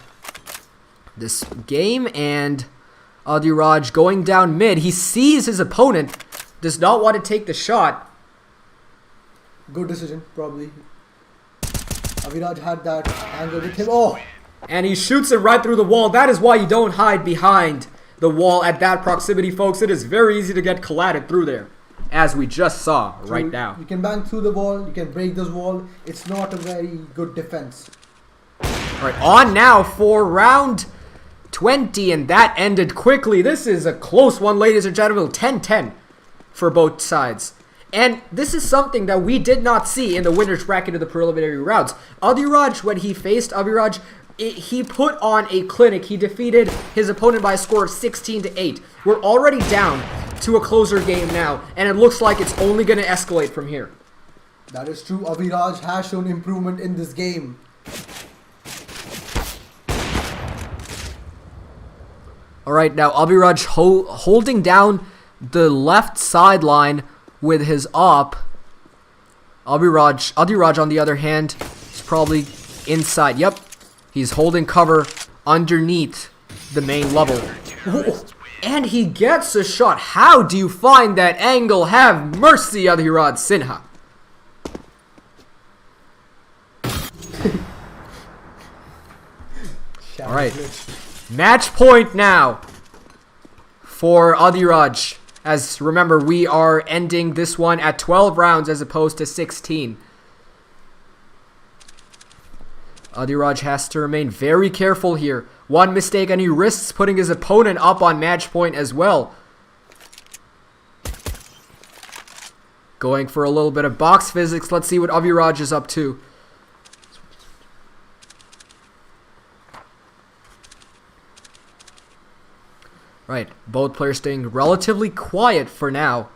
this game, and Abhiraj going down mid. He sees his opponent, does not want to take the shot. Good decision, probably. Abhiraj had that angle with him. Oh! And he shoots it right through the wall. That is why you don't hide behind the wall at that proximity, folks. It is very easy to get colladed through there, as we just saw right now. You can bang through the wall, you can break this wall. It's not a very good defense. Alright, on now for round 20, and that ended quickly. This is a close one, ladies and gentlemen. 10-10 for both sides. And this is something that we did not see in the winner's bracket of the preliminary rounds. Abhiraj, when he faced Abhiraj, he put on a clinic. He defeated his opponent by a score of 16-8. We're already down to a closer game now, and it looks like it's only going to escalate from here. That is true. Abhiraj has shown improvement in this game. Alright, now Abhiraj holding down the left sideline with his op. Abhiraj on the other hand is probably inside. Yep, he's holding cover underneath the main level. Ooh, and he gets a shot. How do you find that angle? Have mercy, Abhiraj Sinha. Alright, match point now for Abhiraj. As remember, we are ending this one at 12 rounds as opposed to 16. Abhiraj has to remain very careful here. One mistake and he risks putting his opponent up on match point as well. Going for a little bit of box physics. Let's see what Abhiraj is up to. Right, both players staying relatively quiet for now.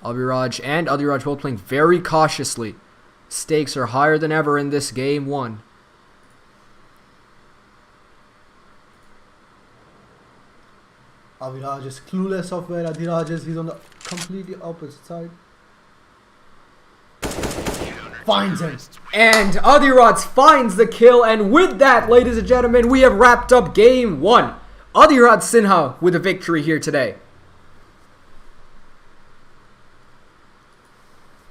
Abhiraj and Abhiraj both playing very cautiously. Stakes are higher than ever in this game one. Abhiraj is clueless of where Abhiraj is. He's on the completely opposite side. Finds him. And Abhiraj finds the kill, and with that, ladies and gentlemen, we have wrapped up game one. Abhiraj Sinha with a victory here today.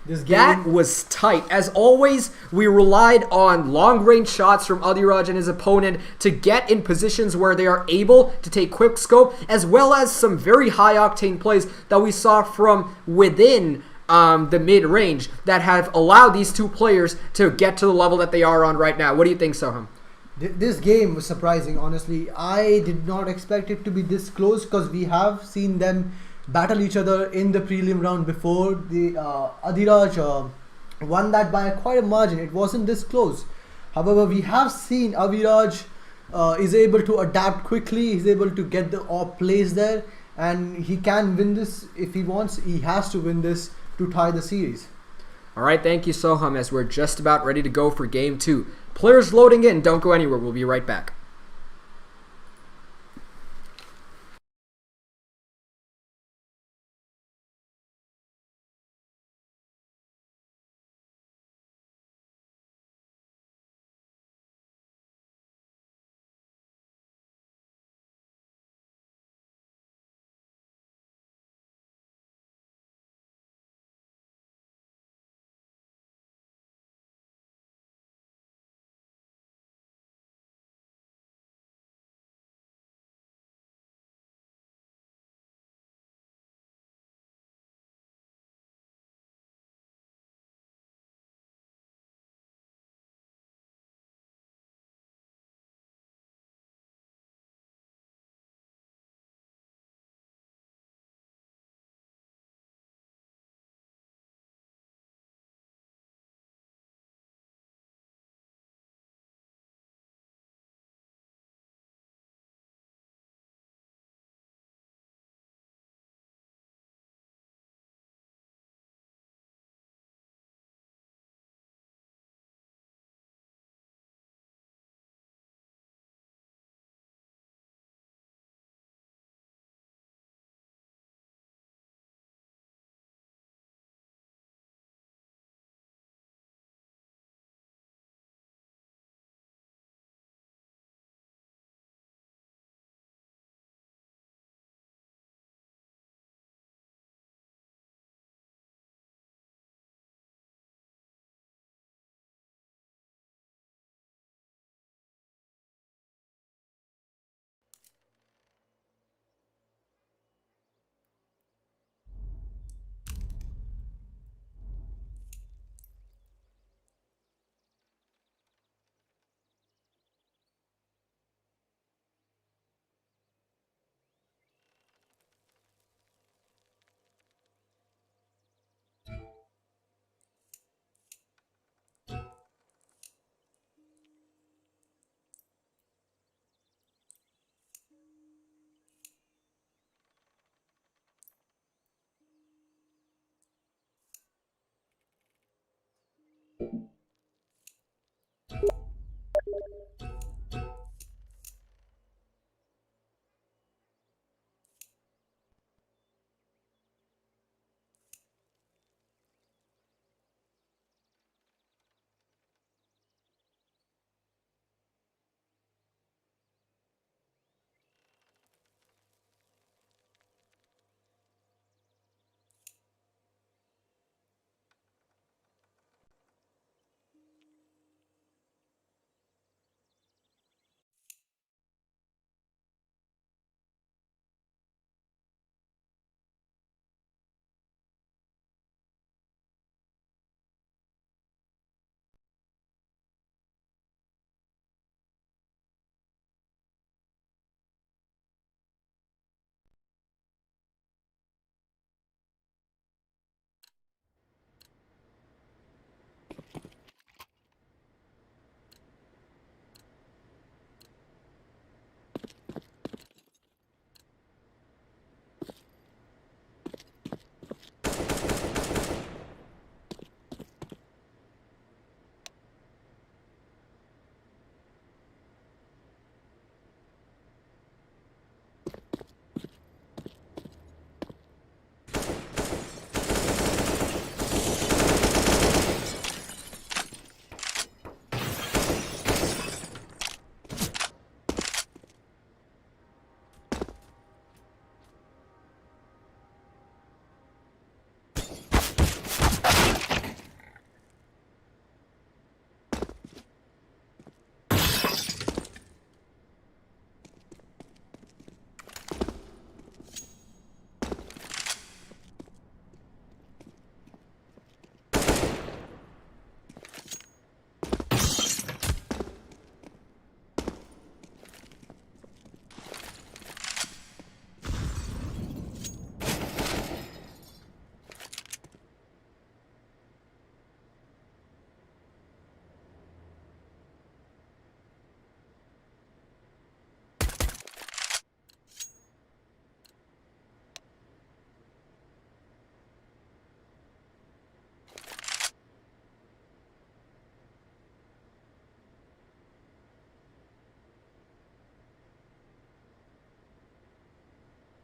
This That game, was tight. As always, we relied on long-range shots from Adiraj and his opponent to get in positions where they are able to take quick scope, as well as some very high-octane plays that we saw from within the mid-range that have allowed these two players to get to the level that they are on right now. What do you think, Soham? this game was surprising, honestly. I did not expect it to be this close because we have seen them battle each other in the prelim round before. The Adiraj won that by quite a margin. It wasn't this close. However, we have seen Aviraj is able to adapt quickly. He's able to get the off plays there, and he can win this if he wants. He has to win this to tie the series. All right, thank you, Soham, as we're just about ready to go for Game 2. Players loading in. Don't go anywhere. We'll be right back.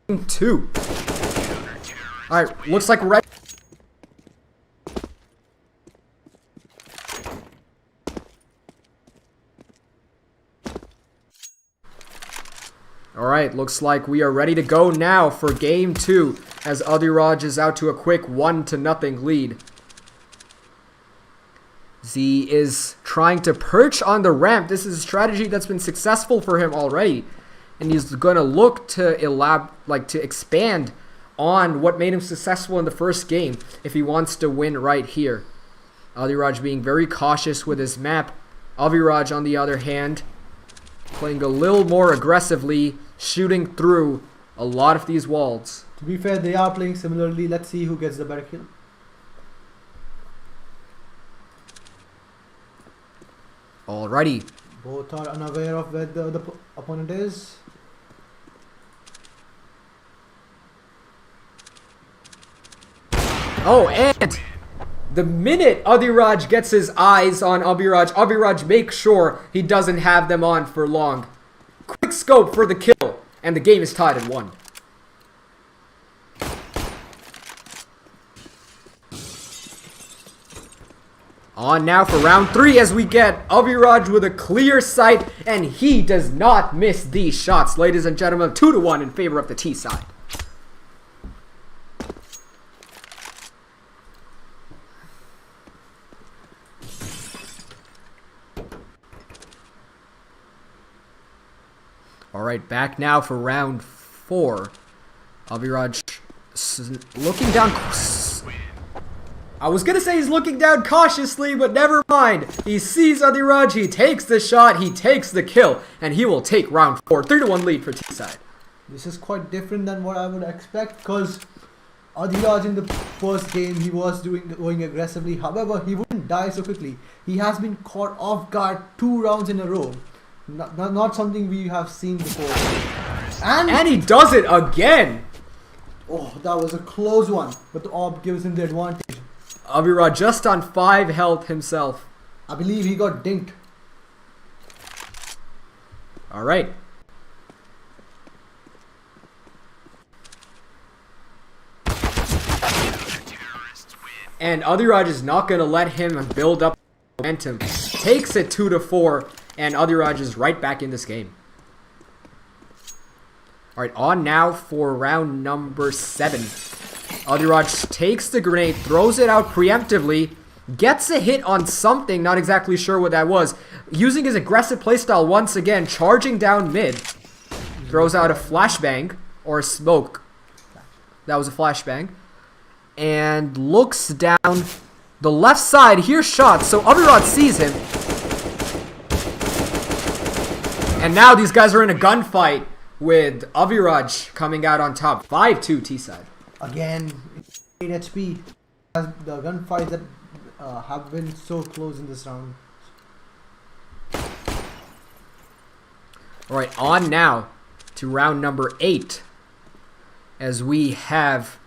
2. Alright, looks like red. Alright, looks like we are ready to go now for game 2 as Adiraj is out to a quick 1-0 lead. Z is trying to perch on the ramp. This is a strategy that's been successful for him already. And he's going to look to expand on what made him successful in the first game if he wants to win right here. Adiraj being very cautious with his map. Aviraj, on the other hand, playing a little more aggressively, shooting through a lot of these walls. To be fair, they are playing similarly. Let's see who gets the better kill. Alrighty. Both are unaware of where the other opponent is. Oh, and the minute Adiraj gets his eyes on Aviraj, Aviraj makes sure he doesn't have them on for long. Quick scope for the kill, and the game is tied at 1. On now for round 3 as we get Aviraj with a clear sight, and he does not miss these shots. Ladies and gentlemen, 2-1 in favor of the T side. Alright, back now for round 4. Aviraj looking down. I was gonna say he's looking down cautiously, but never mind. He sees Adiraj, he takes the shot, he takes the kill, and he will take round 4. 3-1 lead for T-side. This is quite different than what I would expect, because Adiraj in the first game he was going aggressively. However, he wouldn't die so quickly. He has been caught off guard 2 rounds in a row. Not something we have seen before. And he does it again. Oh, that was a close one, but the orb gives him the advantage. Aviraj just on 5 health himself. I believe he got dinked. Alright. And Adiraj is not going to let him build up momentum. Takes it 2-4, and Adiraj is right back in this game. Alright, on now for round number 7. Adiraj takes the grenade, throws it out preemptively, gets a hit on something, not exactly sure what that was. Using his aggressive playstyle once again, charging down mid. Throws out a flashbang, or a smoke. That was a flashbang. And looks down the left side, hears shots, so Aviraj sees him. And now these guys are in a gunfight with Aviraj coming out on top. 5-2 T-side. Again, 8 HP. The gunfights that have been so close in this round. Alright, on now to round number 8. As we have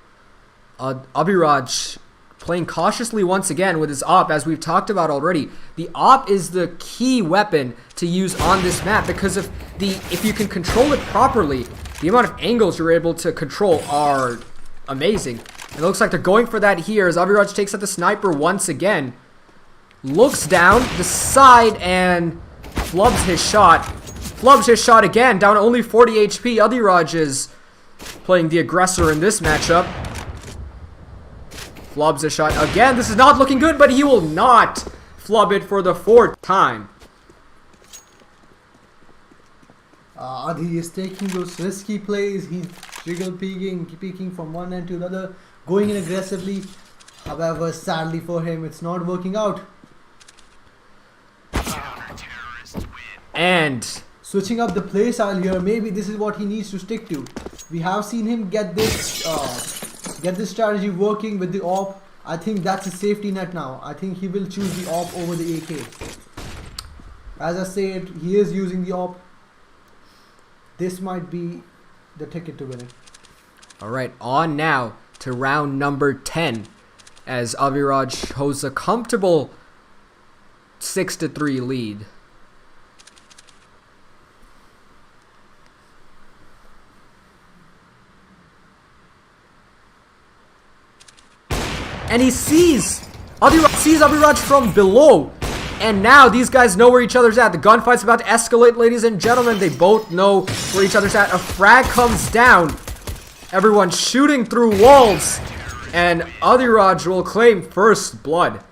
Aviraj playing cautiously once again with his AWP, as we've talked about already. The AWP is the key weapon to use on this map because of if you can control it properly, the amount of angles you're able to control are amazing. It looks like they're going for that here as Aviraj takes out the sniper once again. Looks down the side and flubs his shot. Flubs his shot again, down to only 40 HP. Adiraj is playing the aggressor in this matchup. Flubs a shot again. This is not looking good, but he will not flub it for the 4th time. Adi is taking those risky plays. He's jiggle peeking from one end to the other, going in aggressively. However, sadly for him, it's not working out. And switching up the play style here, maybe this is what he needs to stick to. We have seen him get this strategy working with the AWP. I think that's a safety net now. I think he will choose the AWP over the AK. As I said, he is using the AWP. This might be the ticket to win it. Alright, on now to round number 10 as Aviraj holds a comfortable 6-3 lead. And he sees Abhiraj from below. And now these guys know where each other's at. The gunfight's about to escalate, ladies and gentlemen. They both know where each other's at. A frag comes down. Everyone shooting through walls. And Abhiraj will claim first blood,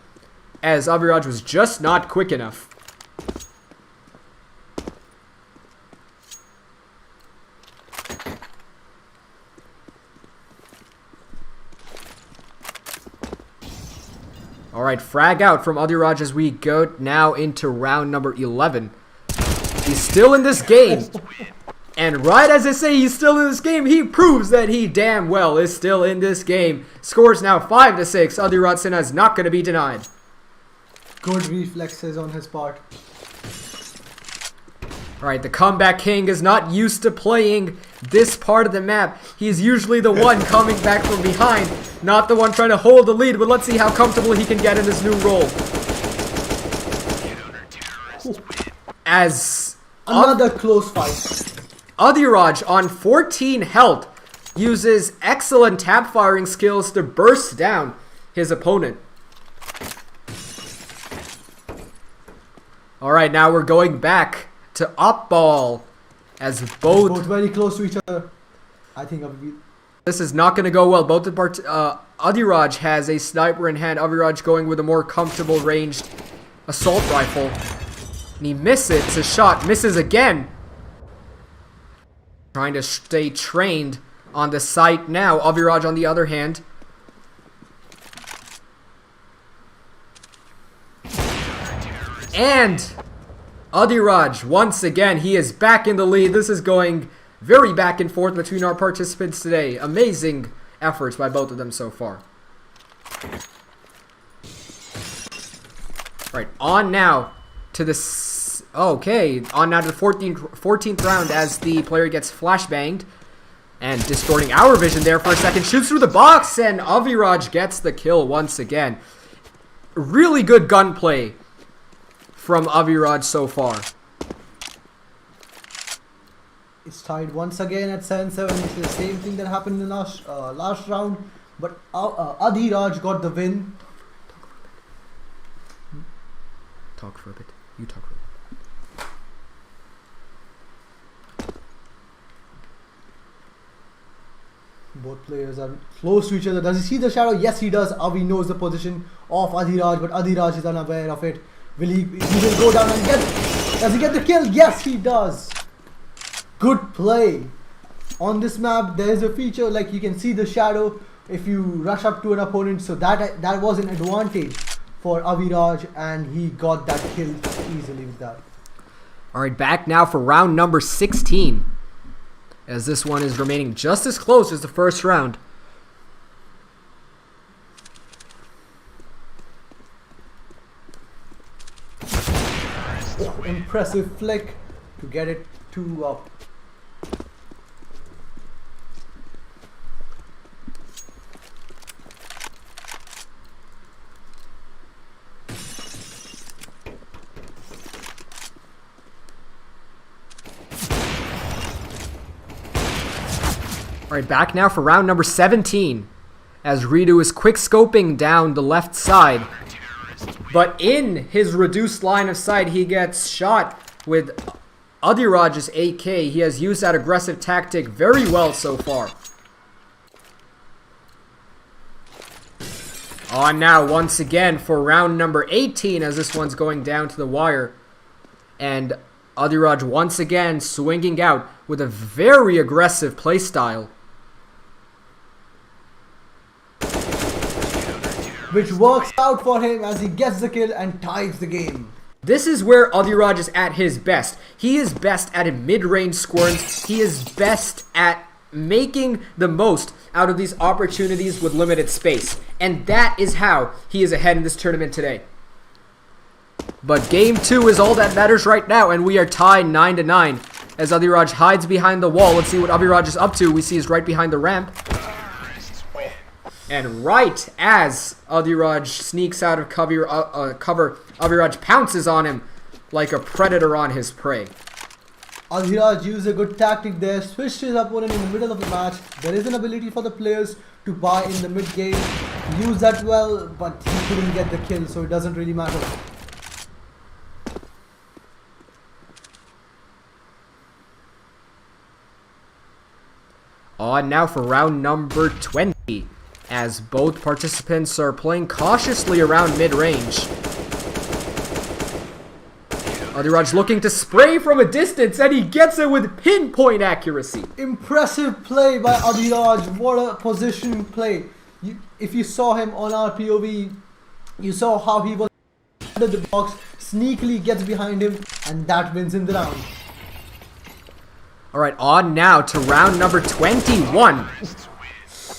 as Abhiraj was just not quick enough. Alright, frag out from Abhiraj as we go now into round number 11. He's still in this game. And right as I say he's still in this game, he proves that he damn well is still in this game. Scores now 5-6. Abhiraj Sinha is not going to be denied. Good reflexes on his part. Alright, the comeback king is not used to playing this part of the map. He's usually the one coming back from behind, not the one trying to hold the lead, but let's see how comfortable he can get in this new role. As another close fight. Abhiraj on 14 health uses excellent tap firing skills to burst down his opponent. Alright, now we're going back to up ball as both very close to each other. I think this is not going to go well. Both the Abhiraj has a sniper in hand. Abhiraj going with a more comfortable ranged assault rifle. And he misses. It's a shot. Misses again. Trying to stay trained on the site now. Abhiraj on the other hand. And Abhiraj, once again, he is back in the lead. This is going very back and forth between our participants today. Amazing efforts by both of them so far. Right, on now to the... on now to the 14th round as the player gets flashbanged. And distorting our vision there for a second. Shoots through the box and Abhiraj gets the kill once again. Really good gunplay from Abhiraj so far. It's tied once again at 7-7. It's the same thing that happened in the last round, but Abhiraj got the win. Talk for a bit. You talk for a bit. Both players are close to each other. Does he see the shadow? Yes, he does. Avi knows the position of Abhiraj, but Abhiraj is unaware of it. He will go down and does he get the kill? Yes, he does. Good play. On this map, there is a feature like you can see the shadow if you rush up to an opponent. So that was an advantage for Abhiraj, and he got that kill easily with that. Alright, back now for round number 16. As this one is remaining just as close as the first round. Oh, impressive flick to get it 2 up. Alright, back now for round number 17. As Ridu is quick scoping down the left side. But in his reduced line of sight, he gets shot with Abhiraj's AK. He has used that aggressive tactic very well so far. On now, once again, for round number 18, as this one's going down to the wire. And Abhiraj once again swinging out with a very aggressive playstyle. Which works out for him as he gets the kill and ties the game. This is where Abhiraj is at his best. He is best at mid-range scorings. He is best at making the most out of these opportunities with limited space. And that is how he is ahead in this tournament today. But game 2 is all that matters right now, and we are tied 9-9 as Abhiraj hides behind the wall. Let's see what Abhiraj is up to. We see he's right behind the ramp. And right as Abhiraj sneaks out of cover, Abhiraj pounces on him like a predator on his prey. Abhiraj used a good tactic there, switched his opponent in the middle of the match. There is an ability for the players to buy in the mid game. Used that well, but he couldn't get the kill, so it doesn't really matter. On now for round number 20, as both participants are playing cautiously around mid-range. Adiraj looking to spray from a distance, and he gets it with pinpoint accuracy. Impressive play by Adiraj. What a position play. If you saw him on our POV, you saw how he was under the box, sneakily gets behind him, and that wins him the round. Alright, on now to round number 21.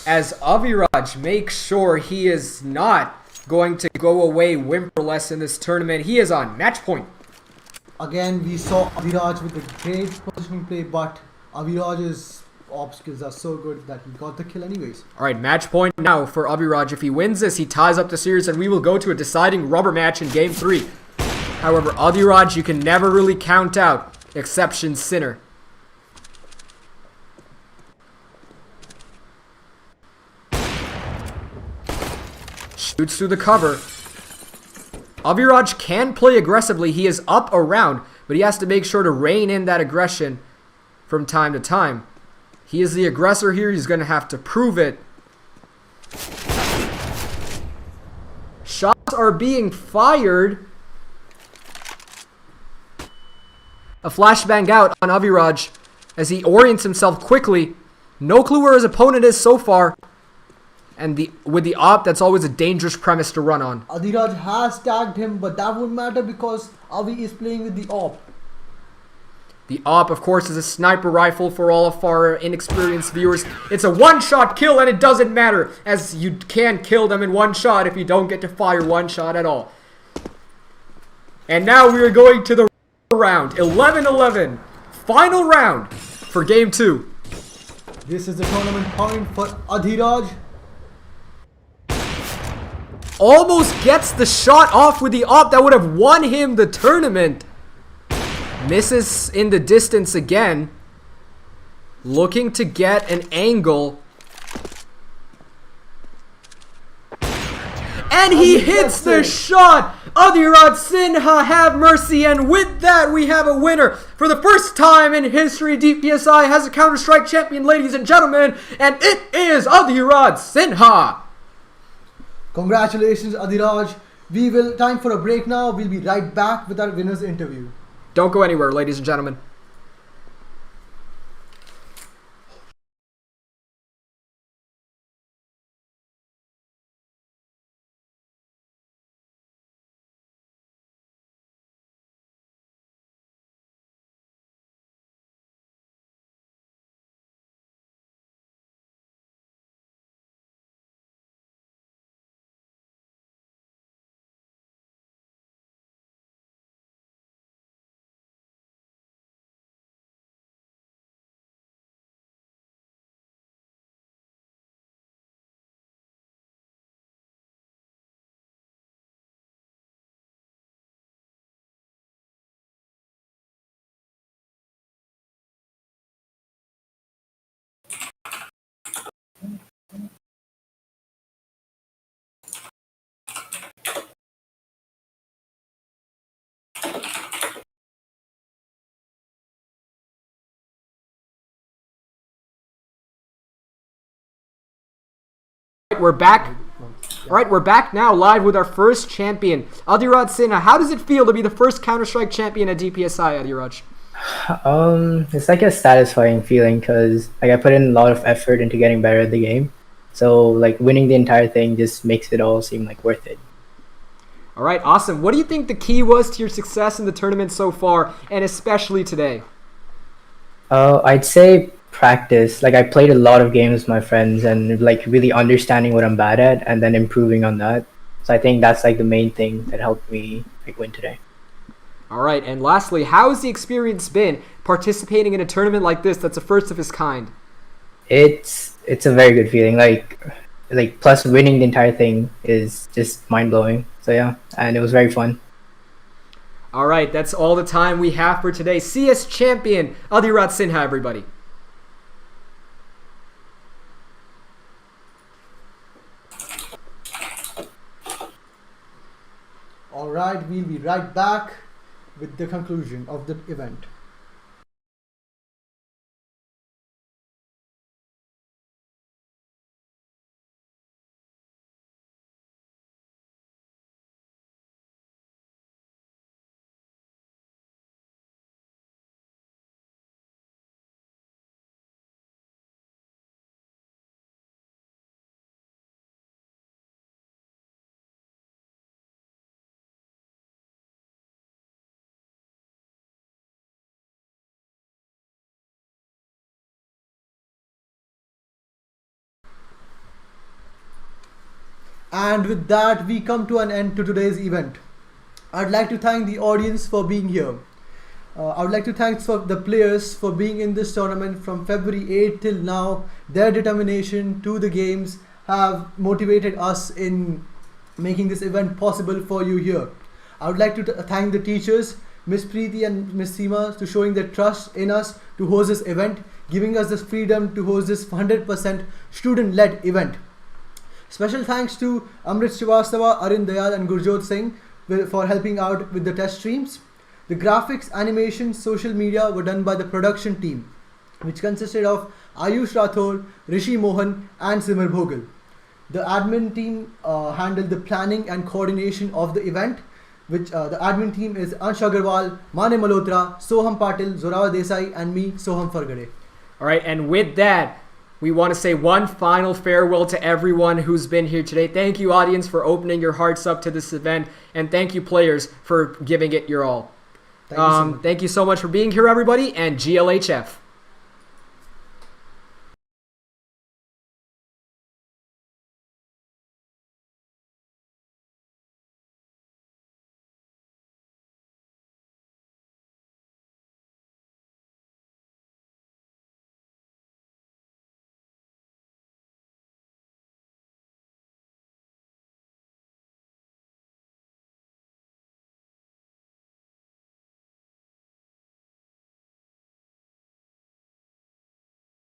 As Aviraj makes sure he is not going to go away whimperless in this tournament. He is on match point. Again, we saw Aviraj with a great positioning play, but Aviraj's op skills are so good that he got the kill anyways. Alright, match point now for Aviraj. If he wins this, he ties up the series, and we will go to a deciding rubber match in game 3. However, Aviraj, you can never really count out. Exception Sinner. Shoots through the cover. Aviraj can play aggressively. He is up around, but he has to make sure to rein in that aggression from time to time. He is the aggressor here. He's going to have to prove it. Shots are being fired. A flashbang out on Aviraj as he orients himself quickly. No clue where his opponent is so far. And with the op, that's always a dangerous premise to run on. Adiraj has tagged him, but that wouldn't matter because Avi is playing with the op. The op, of course, is a sniper rifle for all of our inexperienced viewers. It's a one-shot kill, and it doesn't matter, as you can kill them in one shot if you don't get to fire one shot at all. And now we are going to the round, 11-11. Final round for game 2. This is the tournament point for Adiraj. Almost gets the shot off with the op that would have won him the tournament. Misses in the distance again. Looking to get an angle. And he hits the shot! Adiraj Sinha, have mercy, and with that we have a winner. For the first time in history, DPSI has a Counter-Strike champion, ladies and gentlemen, and it is Adiraj Sinha. Congratulations, Adiraj. Time for a break now. We'll be right back with our winner's interview. Don't go anywhere, ladies and gentlemen. We're back. Alright, we're back now live with our first champion, Adiraj Sinha. How does it feel to be the first Counter-Strike champion at DPSI, Adiraj? It's like a satisfying feeling because like I put in a lot of effort into getting better at the game. So like winning the entire thing just makes it all seem like worth it. Alright, awesome. What do you think the key was to your success in the tournament so far, and especially today? I'd say practice. Like I played a lot of games with my friends and like really understanding what I'm bad at and then improving on that. So I think that's like the main thing that helped me like win today. Alright, and lastly, how has the experience been participating in a tournament like this that's a first of its kind? It's a very good feeling. Like plus winning the entire thing is just mind-blowing. So yeah, and it was very fun. Alright, that's all the time we have for today. CS champion Adiraj Sinha, everybody. Alright, we'll be right back with the conclusion of the event. And with that, we come to an end to today's event. I'd like to thank the audience for being here. I would like to thank the players for being in this tournament from February 8 till now. Their determination to the games have motivated us in making this event possible for you here. I would like to thank the teachers, Miss Preeti and Miss Seema, to showing their trust in us to host this event, giving us this freedom to host this 100% student-led event. Special thanks to Amrit Srivastava, Arin Dayal and Gurjot Singh for helping out with the test streams. The graphics, animation, social media were done by the production team, which consisted of Ayush Rathore, Rishi Mohan and Simar Bhogal. The admin team handled the planning and coordination of the event, which the admin team is Ansh Agarwal, Mane Malhotra, Soham Patil, Zorawa Desai and me, Soham Fargade. Alright, and with that, we want to say one final farewell to everyone who's been here today. Thank you, audience, for opening your hearts up to this event. And thank you, players, for giving it your all. Thank you so much for being here, everybody. And GLHF.